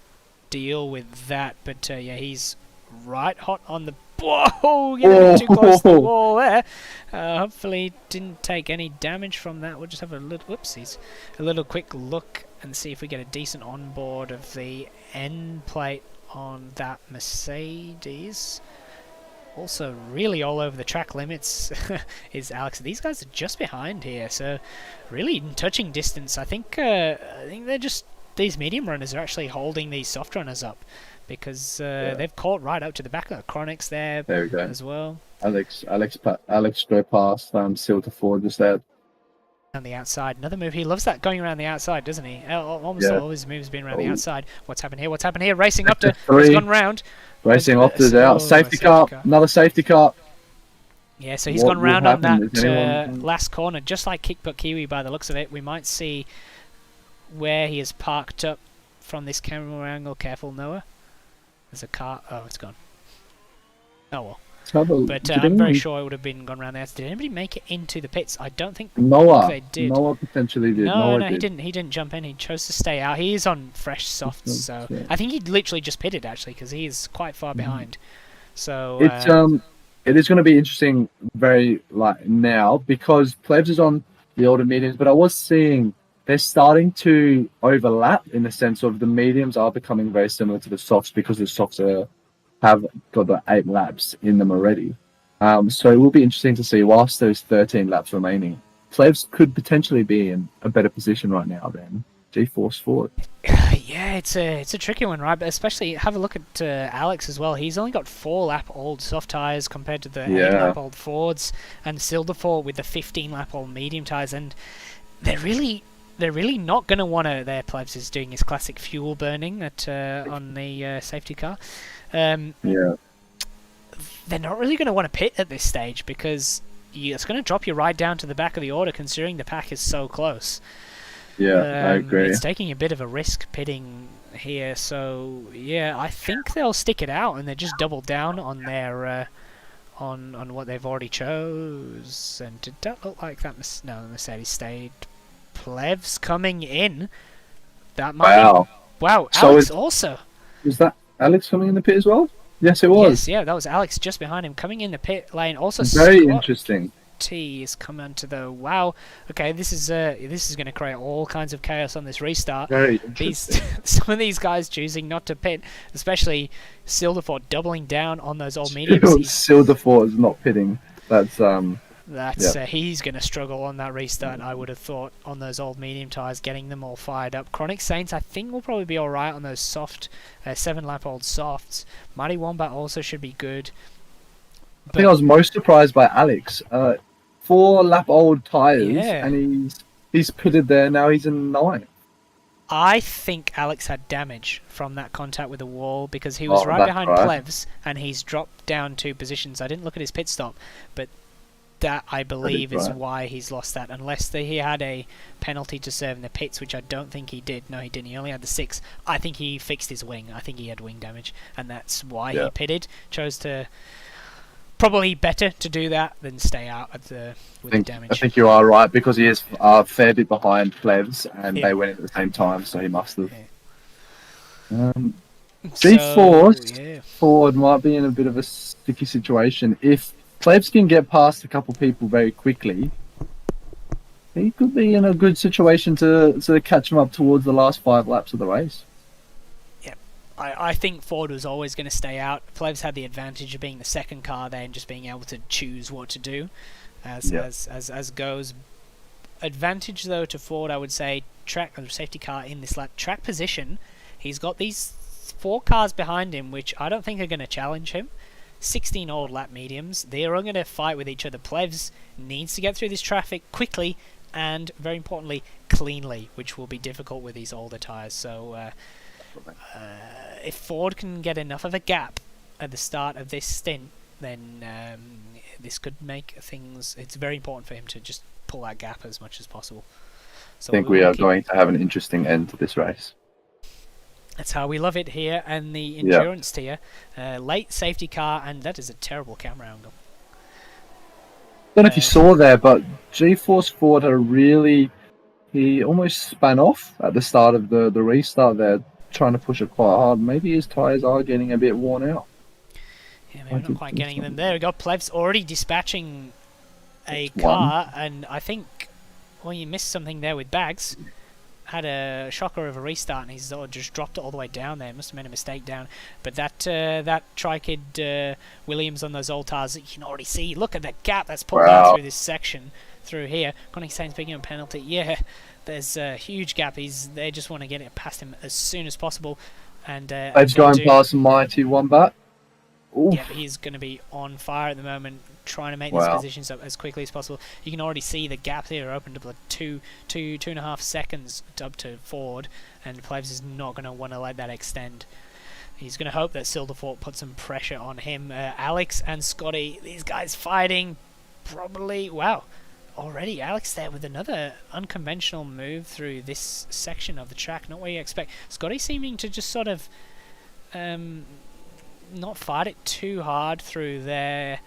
A: deal with that. But he's right hot on the... Whoa! Getting too close to the wall there. Hopefully didn't take any damage from that. We'll just have a little... Whoopsies. A little quick look and see if we get a decent onboard of the end plate on that Mercedes. Also really all over the track limits is Alex. These guys are just behind here, so really in touching distance. I think they're just... These medium runners are actually holding these soft runners up, because they've caught right up to the back of the Chronics there
B: we go.
A: as well.
B: Alex go past Silderfort just there.
A: On the outside. Another move. He loves that going around the outside, doesn't he? Almost all his moves have been around the outside. What's happened here? What's happened here? Racing up to... He's gone round.
B: Racing off to the out. Safety car. Another safety car.
A: Yeah, so he's gone round on that last corner, just like Kickbutt Kiwi by the looks of it. We might see where he is parked up from this camera angle. Careful, Noah. There's a car. Oh, it's gone. Oh well. But I'm very sure it would have been gone around there. Did anybody make it into the pits? I don't think they did.
B: Noah potentially did.
A: No, he didn't. He didn't jump in. He chose to stay out. He is on fresh softs, so I think he literally just pitted actually, because he is quite far behind. So
B: it is going to be interesting now, because Plebs is on the older mediums, but I was seeing they're starting to overlap in the sense of the mediums are becoming very similar to the softs, because the softs have got the 8 laps in them already. So it will be interesting to see, whilst there's 13 laps remaining, Plebs could potentially be in a better position right now than G-Force Ford.
A: Yeah, it's a tricky one, right? But especially have a look at Alex as well. He's only got 4-lap-old soft tyres compared to the 8-lap-old Fords, and Silderfort with the 15-lap-old medium tyres, and they're they're really not going to want to. Their Plebs is doing his classic fuel burning on the safety car.
B: Yeah.
A: They're not really going to want to pit at this stage because it's going to drop you right down to the back of the order, considering the pack is so close.
B: Yeah, I agree.
A: It's taking a bit of a risk pitting here, so yeah, I think they'll stick it out and they just double down on their on what they've already chose. And did that look like that? No, the Mercedes stayed. Plevs coming in. That might. Wow,
B: So
A: Alex also.
B: Was that Alex coming in the pit as well? Yes, it was.
A: Yes, yeah, that was Alex just behind him coming in the pit lane. Also,
B: Very interesting.
A: T is coming to the wow. Okay, this is going to create all kinds of chaos on this restart.
B: Very interesting.
A: Some of these guys choosing not to pit, especially Silderford doubling down on those old mediums.
B: Silderford is not pitting. That's
A: he's going to struggle on that restart. I would have thought on those old medium tires, getting them all fired up. Chronic Saints, I think, will probably be all right on those soft 7-lap-old softs. Mighty Wombat also should be good.
B: I think I was most surprised by Alex. 4-lap-old tires, and he's pitted there. Now he's in 9th.
A: I think Alex had damage from that contact with the wall because he was right behind Plevs, and he's dropped down 2 positions. I didn't look at his pit stop, but that, I believe, is why he's lost that. Unless he had a penalty to serve in the pits, which I don't think he did. No, he didn't. He only had the 6. I think he fixed his wing. I think he had wing damage, and that's why he pitted. Chose to... Probably better to do that than stay out with the damage.
B: I think you are right, because he is a fair bit behind Plevs, and they went at the same time, so he must have. Yeah. G-Force Ford might be in a bit of a sticky situation. If Plevs can get past a couple people very quickly, he could be in a good situation to catch him up towards the last 5 laps of the race.
A: I think Ford was always going to stay out. Plevs had the advantage of being the second car there and just being able to choose what to do as goes. Advantage though to Ford, I would say, track or safety car in this lap. Track position, he's got these 4 cars behind him, which I don't think are going to challenge him. 16 old lap mediums. They're all going to fight with each other. Plevs needs to get through this traffic quickly and, very importantly, cleanly, which will be difficult with these older tyres. So if Ford can get enough of a gap at the start of this stint, then this could make things... It's very important for him to just pull that gap as much as possible. So
B: I think we are going to have an interesting end to this race.
A: That's how we love it here, and the endurance tier. Late safety car, and that is a terrible camera angle.
B: I don't know if you saw there, but G-Force Ford had he almost span off at the start of the restart there, trying to push it quite hard. Maybe his tyres are getting a bit worn out.
A: Yeah, maybe not quite getting them there. We got Plevs already dispatching a car, and I think you missed something there with Bags. Had a shocker of a restart, and he's just dropped it all the way down there. Must have made a mistake down. But that Tri-Kid Williams on those old tires, you can already see. Look at that gap that's pulled out through this section through here. Chronic Saints picking up a penalty. Yeah, there's a huge gap. They just want to get it past him as soon as possible. And
B: Edge going past Mighty Wombat.
A: Yeah, he's going to be on fire at the moment, trying to make these positions up as quickly as possible. You can already see the gap here opened up like 2.5 seconds up to Ford, and Plevs is not going to want to let that extend. He's going to hope that Silderfort puts some pressure on him. Alex and Scotty, these guys fighting, probably. Wow, already Alex there with another unconventional move through this section of the track. Not what you expect. Scotty seeming to just sort of not fight it too hard through there,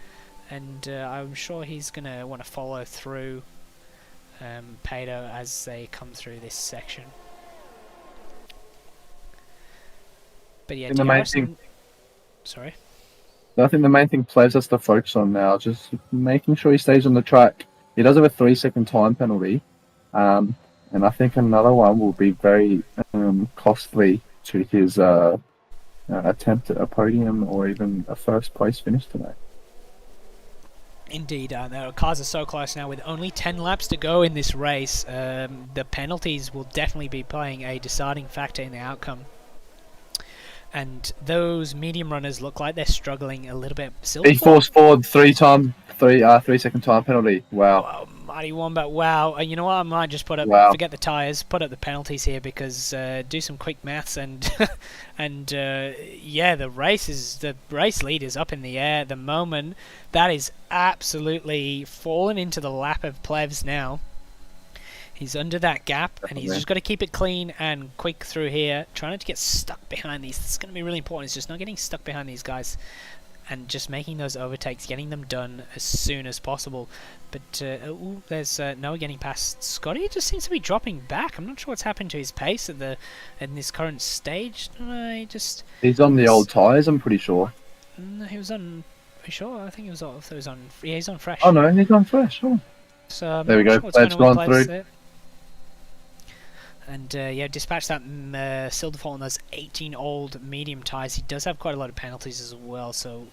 A: and I'm sure he's going to want to follow through Pato as they come through this section. But yeah, sorry?
B: I think the main thing Plevs has to focus on now, just making sure he stays on the track. He does have a 3-second time penalty, and I think another one will be very costly to his attempt at a podium or even a first place finish today.
A: Indeed, the cars are so close now with only 10 laps to go in this race. The penalties will definitely be playing a deciding factor in the outcome. And those medium runners look like they're struggling a little bit.
B: He forced Ford 3-second time penalty. Wow.
A: mighty Wombat. Wow, you know what? I might just forget the tyres, put up the penalties here because do some quick maths and yeah, the race lead is up in the air at the moment. That is absolutely fallen into the lap of Plevs now. He's under that gap, and he's just got to keep it clean and quick through here. Trying not to get stuck behind these. It's going to be really important. It's just not getting stuck behind these guys and just making those overtakes, getting them done as soon as possible. But there's Noah getting past Scotty. It just seems to be dropping back. I'm not sure what's happened to his pace in this current stage.
B: He's on the old tyres, I'm pretty sure.
A: He was on. Are you sure? I think he was off. He was on. Yeah, he's on fresh.
B: Oh no, he's on fresh. Oh.
A: So
B: there we go. Plevs gone through.
A: There. And yeah, dispatch that Silderfall on those 18 old medium tyres. He does have quite a lot of penalties as well, so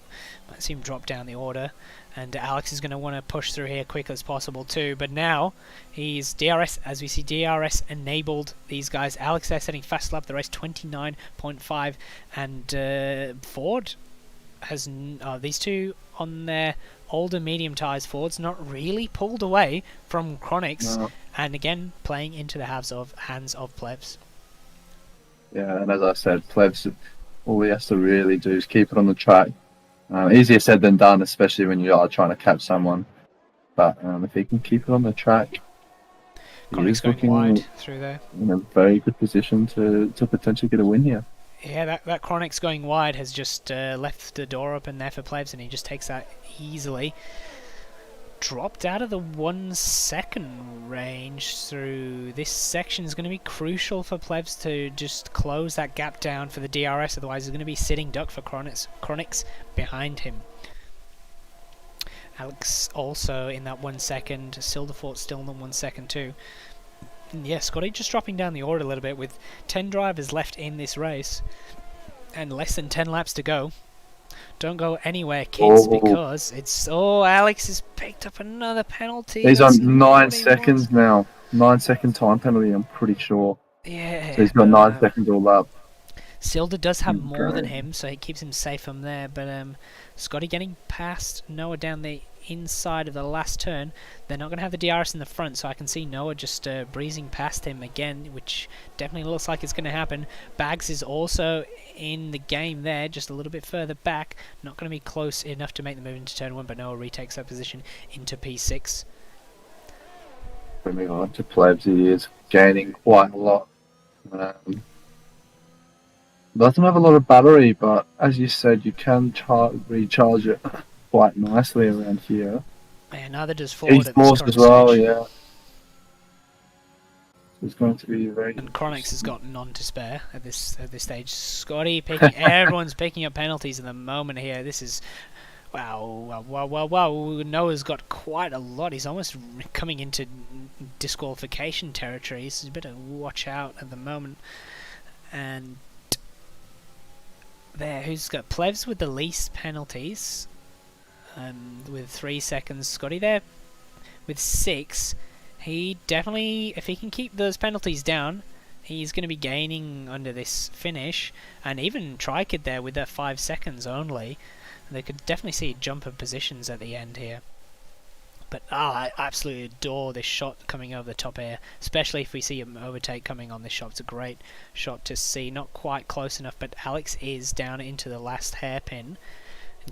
A: might see him drop down the order. And Alex is going to want to push through here quick as possible too. But now he's DRS, as we see DRS enabled these guys. Alex there setting fast lap the race 29.5, and Ford has these two on their older medium tyres. Ford's not really pulled away from Chronix. No. And again, playing into the hands of Plevs.
B: Yeah, and as I said, Plevs, all he has to really do is keep it on the track. Easier said than done, especially when you are trying to catch someone. But if he can keep it on the track,
A: he's going wide through there.
B: In a very good position to potentially get a win here.
A: Yeah, that Chronix going wide has just left the door open there for Plevs, and he just takes that easily. Dropped out of the 1 second range through this section is going to be crucial for Plevs to just close that gap down for the DRS, otherwise he's going to be sitting duck for Chronix behind him. Alex also in that 1 second, Silderfort still in the 1 second too. And yeah, Scotty just dropping down the order a little bit with 10 drivers left in this race and less than 10 laps to go. Don't go anywhere, kids, because it's... Oh, Alex has picked up another penalty.
B: He's on 9 seconds now. 9 second time penalty, I'm pretty sure.
A: Yeah.
B: So he's got 9 seconds all up.
A: Silda does have more than him, so he keeps him safe from there. But Scotty getting past Noah down the inside of the last turn. They're not going to have the DRS in the front, so I can see Noah just breezing past him again, which definitely looks like it's going to happen. Bags is also in the game there, just a little bit further back. Not going to be close enough to make the move into turn 1, but Noah retakes that position into P6.
B: Moving on to Plebs, he is gaining quite a lot. Doesn't have a lot of battery, but as you said, you can recharge it quite nicely around here.
A: Yeah, neither does Ford at this
B: current as well,
A: stage.
B: Yeah. It's going to be very...
A: And Chronix has got none to spare at this stage. Scotty picking... everyone's picking up penalties at the moment here. This is... Wow. Noah's got quite a lot. He's almost coming into disqualification territory. So you better watch out at the moment. And... there, who's got Plevs with the least penalties? With 3 seconds. Scotty there with 6. He definitely, if he can keep those penalties down, he's going to be gaining under this finish. And even Trikid there with that 5 seconds only. They could definitely see a jump of positions at the end here. But I absolutely adore this shot coming over the top air, especially if we see an overtake coming on this shot. It's a great shot to see. Not quite close enough, but Alex is down into the last hairpin.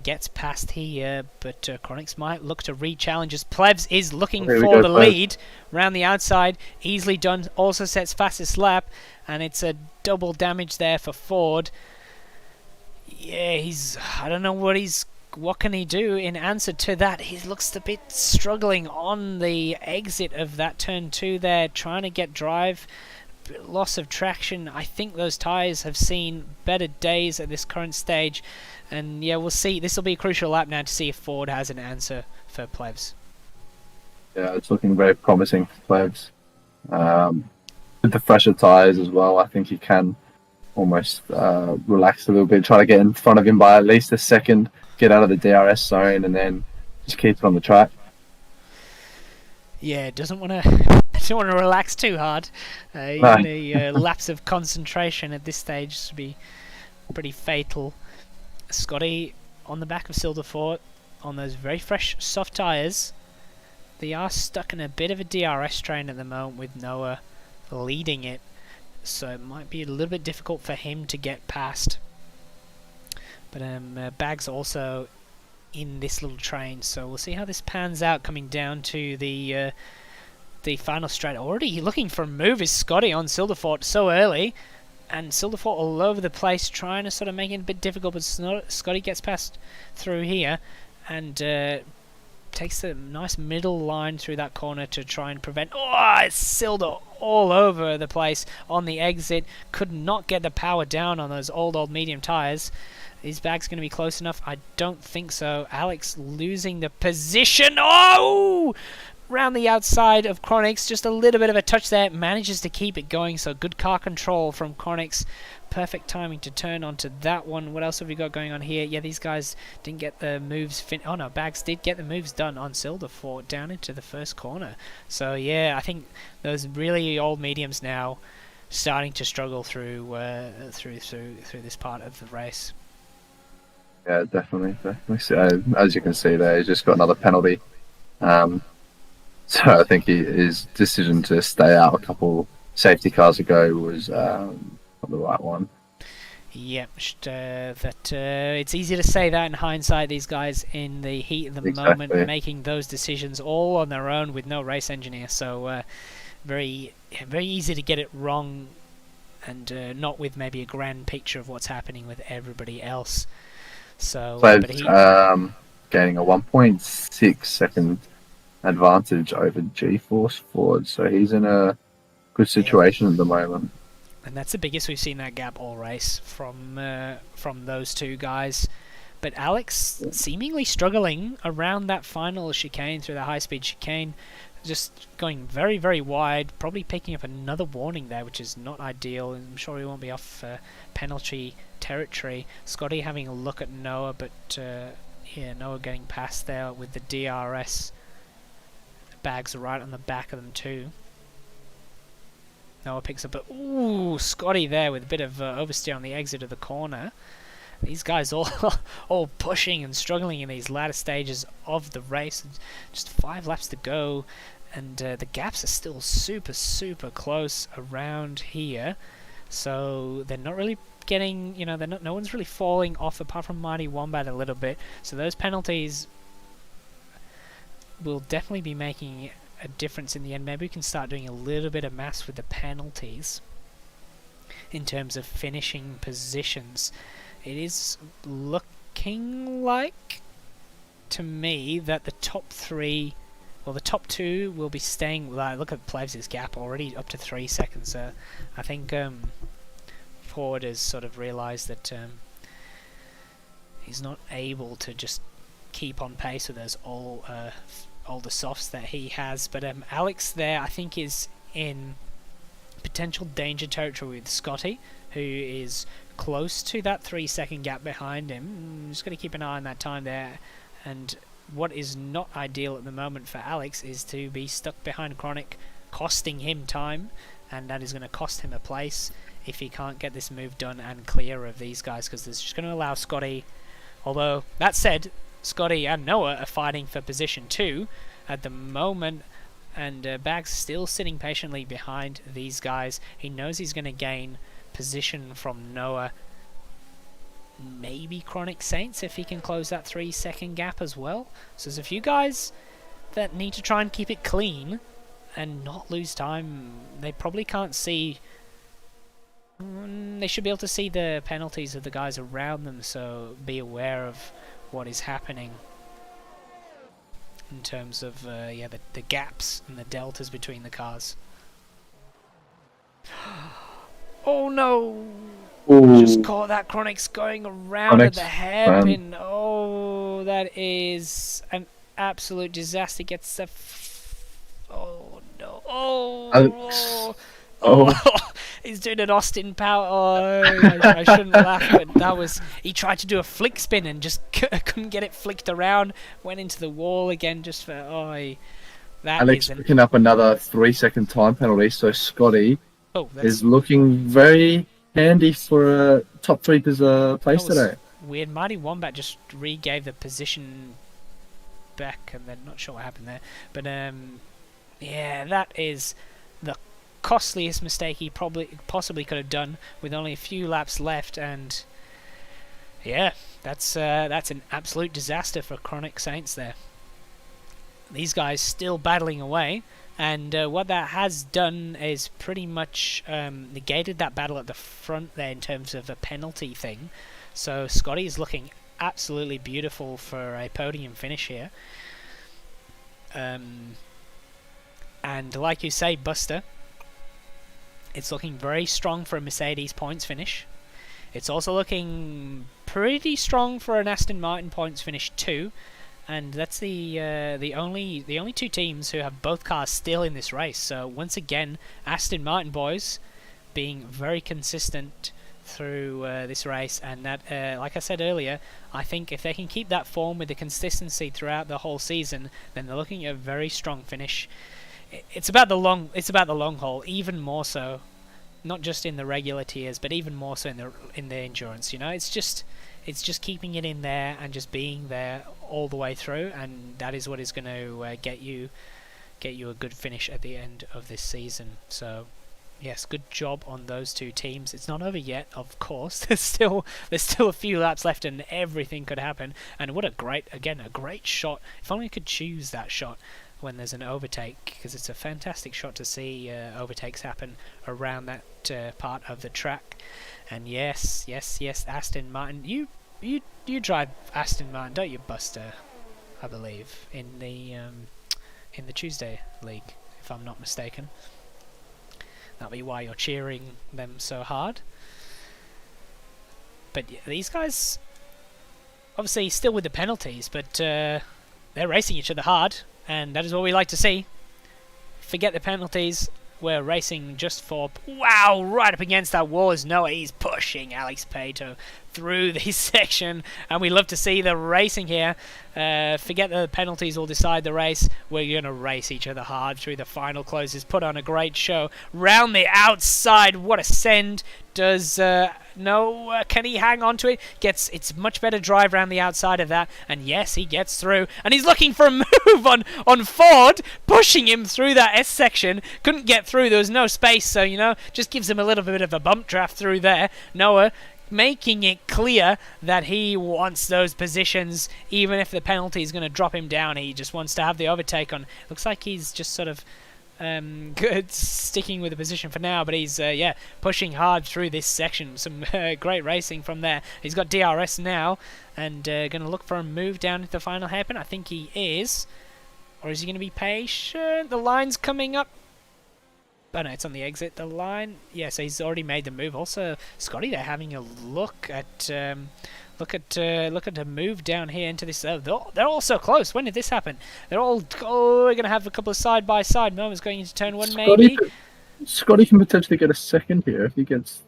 A: Gets past here, but Chronix might look to re-challenge as Plebs is looking for the lead. Round the outside, easily done, also sets fastest lap, and it's a double damage there for Ford. Yeah, I don't know what can he do in answer to that. He looks a bit struggling on the exit of that turn 2 there, trying to get drive. Loss of traction. I think those tyres have seen better days at this current stage. And yeah, we'll see. This will be a crucial lap now to see if Ford has an answer for Plebs.
B: Yeah, it's looking very promising for Plebs. With the fresher tyres as well, I think he can almost relax a little bit, try to get in front of him by at least a second, get out of the DRS zone, and then just keep it on the track.
A: Yeah, doesn't want to relax too hard. Even a lapse of concentration at this stage would be pretty fatal. Scotty on the back of Silderfort on those very fresh soft tyres. they are stuck in a bit of a DRS train at the moment with Noah leading it, so it might be a little bit difficult for him to get past. But Bag's also in this little train, so we'll see how this pans out coming down to the final straight. Already looking for a move is Scotty on Silderfort so early, and Silderfort all over the place trying to sort of make it a bit difficult, but Scotty gets past through here and takes the nice middle line through that corner to try and prevent. Oh, it's Silder all over the place on the exit. Could not get the power down on those old medium tyres. His bag's going to be close enough? I don't think so. Alex losing the position. Oh! Round the outside of Chronix. Just a little bit of a touch there. Manages to keep it going. So good car control from Chronix. Perfect timing to turn onto that one. What else have we got going on here? Yeah, these guys didn't get the moves. Oh no, Bags did get the moves done on Silderfort down into the first corner. So yeah, I think those really old mediums now starting to struggle through this part of the race.
B: Yeah, definitely. So, as you can see there, he's just got another penalty. So I think his decision to stay out a couple safety cars ago was not the right one.
A: Yeah, it's easy to say that in hindsight. These guys in the heat of the moment making those decisions all on their own with no race engineer. So very easy to get it wrong, and not with maybe a grand picture of what's happening with everybody else. So, but he
B: gaining a 1.6 second advantage over G-Force Ford, so he's in a good situation at the moment.
A: And that's the biggest we've seen that gap all race from those two guys. But Alex seemingly struggling around that final chicane, through the high-speed chicane, just going very, very wide, probably picking up another warning there, which is not ideal. I'm sure he won't be off penalty territory. Scotty having a look at Noah, but yeah, Noah getting past there with the DRS. Bags right on the back of them too. Noah picks up a Scotty there with a bit of oversteer on the exit of the corner. These guys all pushing and struggling in these latter stages of the race. Just 5 laps to go, and the gaps are still super close around here. So they're not really getting, no one's really falling off apart from Mighty Wombat a little bit. So those penalties will definitely be making a difference in the end. Maybe we can start doing a little bit of maths with the penalties in terms of finishing positions. It is looking like, to me, that the top 3, well, the top 2 will be staying. Look at Plevs' gap already up to 3 seconds. I think Ford has sort of realised that he's not able to just keep on pace with those older softs that he has. But Alex there, I think, is in potential danger territory with Scotty, who is close to that 3 second gap behind him. Just got to keep an eye on that time there. And what is not ideal at the moment for Alex is to be stuck behind Chronic, costing him time, and that is going to cost him a place if he can't get this move done and clear of these guys, because this is just going to allow Scotty, although that said, Scotty and Noah are fighting for position 2 at the moment, and Bag's still sitting patiently behind these guys. He knows he's going to gain position from Noah, maybe Chronic Saints if he can close that 3 second gap as well. So there's a few guys that need to try and keep it clean and not lose time. They probably can't see, they should be able to see the penalties of the guys around them, so be aware of what is happening in terms of the gaps and the deltas between the cars. Oh no!
B: Ooh.
A: Just caught that Chronix going around at the hairpin. Oh, that is an absolute disaster. Gets the oh no! Oh! He's doing an Austin Power. Oh, I shouldn't laugh, but that was. He tried to do a flick spin and just couldn't get it flicked around. Went into the wall again just for that.
B: Alex picking up another 3 second time penalty. So Scotty is looking very handy for a top 3 place today.
A: Weird. Mighty Wombat just re-gave the position Spec, and then not sure what happened there. But yeah, that is the costliest mistake he possibly could have done with only a few laps left, and yeah, that's an absolute disaster for Chronic Saints there. These guys still battling away, and what that has done is pretty much negated that battle at the front there in terms of a penalty thing. So Scotty is looking absolutely beautiful for a podium finish here. And like you say, Buster, it's looking very strong for a Mercedes points finish. It's also looking pretty strong for an Aston Martin points finish too, and that's the only two teams who have both cars still in this race. So once again, Aston Martin boys being very consistent through this race, and that, like I said earlier, I think if they can keep that form with the consistency throughout the whole season, then they're looking at a very strong finish. It's about the long haul, even more so. Not just in the regular tiers, but even more so in the endurance. You know, it's just keeping it in there and just being there all the way through, and that is what is going to get you a good finish at the end of this season. So, yes, good job on those two teams. It's not over yet, of course. There's still a few laps left, and everything could happen. And what a great shot! If only I could choose that shot when there's an overtake, because it's a fantastic shot to see overtakes happen around that part of the track. And yes, Aston Martin, you drive Aston Martin, don't you, Buster? I believe in the Tuesday League, if I'm not mistaken. That'll be why you're cheering them so hard. But yeah, these guys, obviously still with the penalties, but they're racing each other hard. And that is what we like to see. Forget the penalties. We're racing just for... Wow, right up against that wall is Noah. He's pushing Alex Pato through this section. And we love to see the racing here. Forget the penalties will decide the race. We're going to race each other hard through the final closes. Put on a great show. Round the outside. What a send. Does... can he hang on to it? It's much better drive around the outside of that, and yes, he gets through, and he's looking for a move on Ford, pushing him through that S section. Couldn't get through, there was no space, so just gives him a little bit of a bump draft through there. Noah making it clear that he wants those positions, even if the penalty is going to drop him down. He just wants to have the overtake on. Looks like he's just sort of good sticking with the position for now, but he's pushing hard through this section. Some great racing from there. He's got DRS now, and going to look for a move down into the final hairpin. I think he is, or is he going to be patient? The line's coming up. Oh no, it's on the exit. The line, yeah. So he's already made the move. Also, Scotty, they're having a look at a move down here into this. They're all so close. When did this happen? They're all. Oh, we're gonna have a couple of side by side moments going into turn one, maybe.
B: Scotty can potentially get a second here if he gets.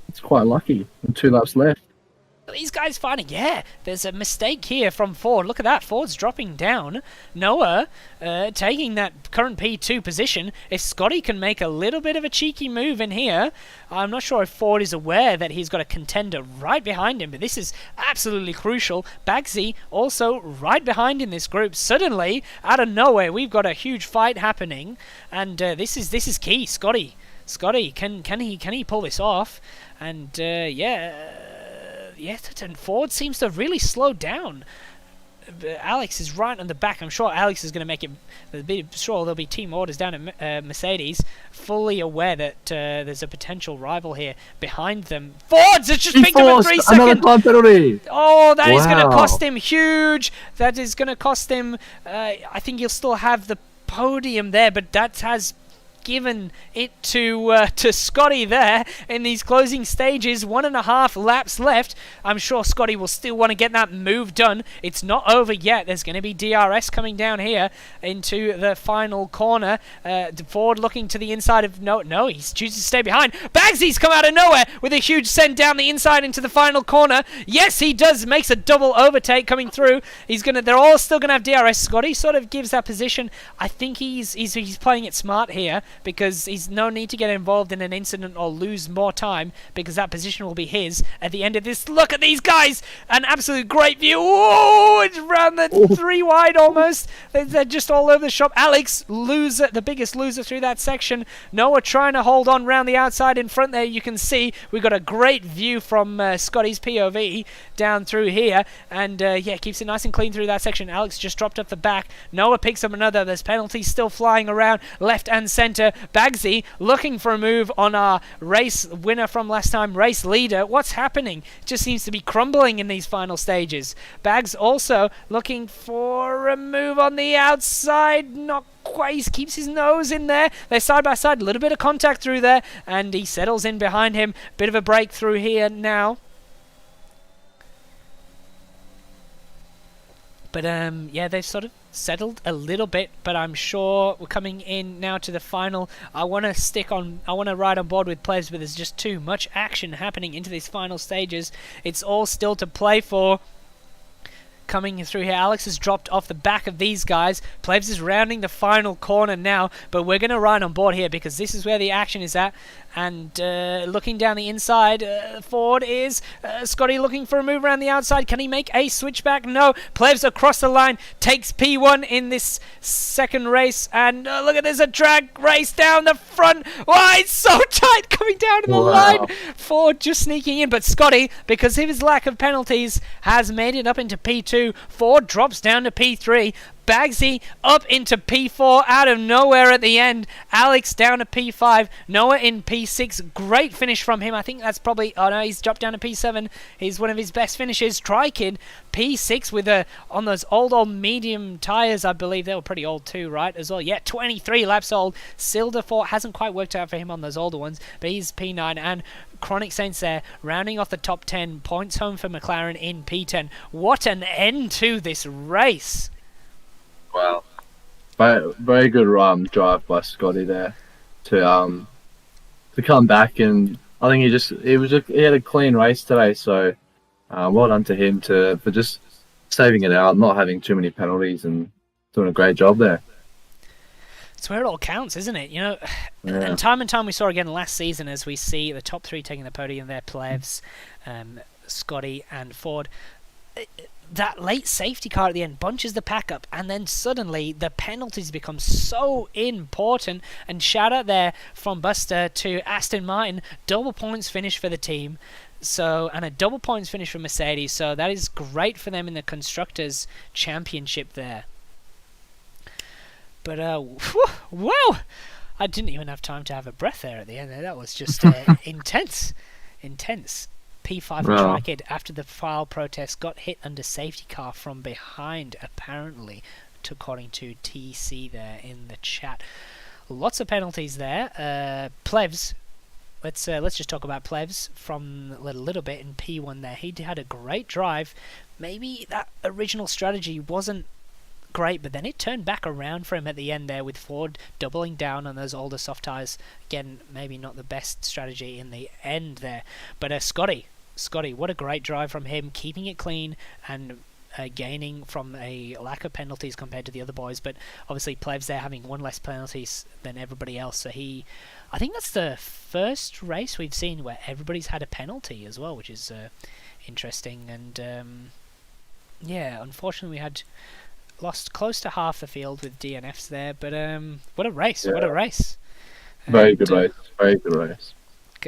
B: It's quite lucky. And 2 laps left.
A: These guys finding, there's a mistake here from Ford. Look at that, Ford's dropping down. Noah taking that current P2 position. If Scotty can make a little bit of a cheeky move in here, I'm not sure if Ford is aware that he's got a contender right behind him, but this is absolutely crucial. Bagsy also right behind in this group. Suddenly, out of nowhere, we've got a huge fight happening, and this is key. Scotty, can he pull this off? And and Ford seems to have really slowed down. Alex is right on the back. I'm sure Alex is going to make it. Sure, there'll be team orders down at Mercedes, fully aware that there's a potential rival here behind them. Ford's just picked him at 3 seconds.
B: Another time penalty.
A: Oh, that is going to cost him huge. That is going to cost him. I think he'll still have the podium there, but that has given it to Scotty there in these closing stages. 1.5 laps left. I'm sure Scotty will still want to get that move done. It's not over yet. There's going to be DRS coming down here into the final corner. Ford looking to the inside of... No, he's choosing to stay behind. Bagsy's come out of nowhere with a huge send down the inside into the final corner. Yes, he does. Makes a double overtake coming through. They're all still going to have DRS. Scotty sort of gives that position. I think he's playing it smart here. because he's no need to get involved in an incident or lose more time, because that position will be his at the end of this. Look at these guys! An absolute great view. Oh, it's around the 3 wide almost. They're just all over the shop. Alex, loser, the biggest loser through that section. Noah trying to hold on round the outside in front there. You can see we've got a great view from Scotty's POV down through here, and yeah, keeps it nice and clean through that section. Alex just dropped off the back. Noah picks up another. There's penalties still flying around left and centre. Bagsy looking for a move on our race winner from last time, race leader. What's happening? It just seems to be crumbling in these final stages. Bags also looking for a move on the outside. Not quite. He keeps his nose in there. They're side by side. A little bit of contact through there, and he settles in behind him. Bit of a breakthrough here now. But yeah, they've sort of settled a little bit, but I'm sure we're coming in now to the final. I want to ride on board with players, but there's just too much action happening into these final stages. It's all still to play for. Coming through here, Alex has dropped off the back of these guys. Plebs is rounding the final corner now, but we're going to ride on board here because this is where the action is at. And looking down the inside, forward is Scotty looking for a move around the outside. Can he make a switchback? No. Plebs across the line, takes P1 in this second race. And look at, there's a drag race down the front. Oh, it's so tight coming down to the line. Ford just sneaking in, but Scotty, because of his lack of penalties, has made it up into P2. Ford drops down to P3. Bagsy up into P4 out of nowhere at the end. Alex down to P5. Noah in P6. Great finish from him. I think that's probably... Oh no, he's dropped down to P7. He's one of his best finishes. Tri-Kid P6 with on those old medium tyres, I believe. They were pretty old too, right? As well. Yeah, 23 laps old. Silderfort hasn't quite worked out for him on those older ones, but he's P9. And Chronic Saints there, rounding off the top 10. Points home for McLaren in P10. What an end to this race.
B: Wow, very good drive by Scotty there to come back, and I think he had a clean race today. So well done to him for just saving it out, not having too many penalties, and doing a great job there.
A: It's where it all counts, isn't it? You know,
B: yeah.
A: And time we saw again last season as we see the top 3 taking the podium there, Plevs, Scotty and Ford. That late safety car at the end bunches the pack up, and then suddenly the penalties become so important. And shout out there from Buster to Aston Martin, double points finish for the team. So, and a double points finish for Mercedes, so that is great for them in the Constructors' Championship there. But, wow! I didn't even have time to have a breath there at the end there. That was just intense. P5 Tri-Kid, after the file protest, got hit under safety car from behind, apparently, according to TC there in the chat. Lots of penalties there. Plevs, let's just talk about Plevs from a little bit in P1 there. He had a great drive. Maybe that original strategy wasn't great, but then it turned back around for him at the end there with Ford doubling down on those older soft tyres. Again, maybe not the best strategy in the end there. But Scotty, what a great drive from him, keeping it clean and gaining from a lack of penalties compared to the other boys. But obviously Plevs there having one less penalties than everybody else. So I think that's the first race we've seen where everybody's had a penalty as well, which is interesting. And yeah, unfortunately we had lost close to half the field with DNFs there. But what a race, yeah. What a race.
B: Very good race.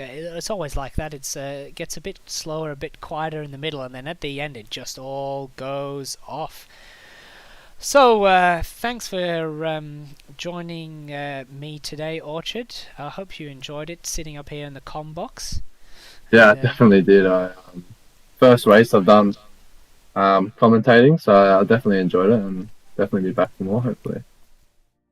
A: It's always like that. It gets a bit slower, a bit quieter in the middle, and then at the end it just all goes off. So thanks for joining me today, Orchard. I hope you enjoyed it, sitting up here in the comm box.
B: Yeah, I definitely did. First race I've done commentating, so I definitely enjoyed it, and definitely be back for more, hopefully.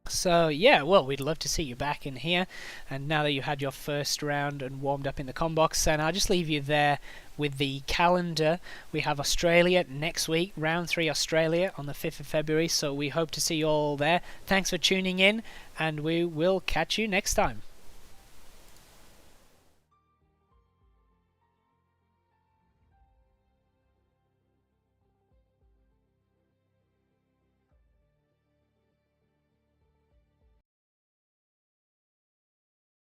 A: So yeah, well, we'd love to see you back in here, and now that you had your first round and warmed up in the comm box, and I'll just leave you there with the calendar. We have Australia next week, round 3 Australia on the 5th of February, so we hope to see you all there. Thanks for tuning in, and we will catch you next time.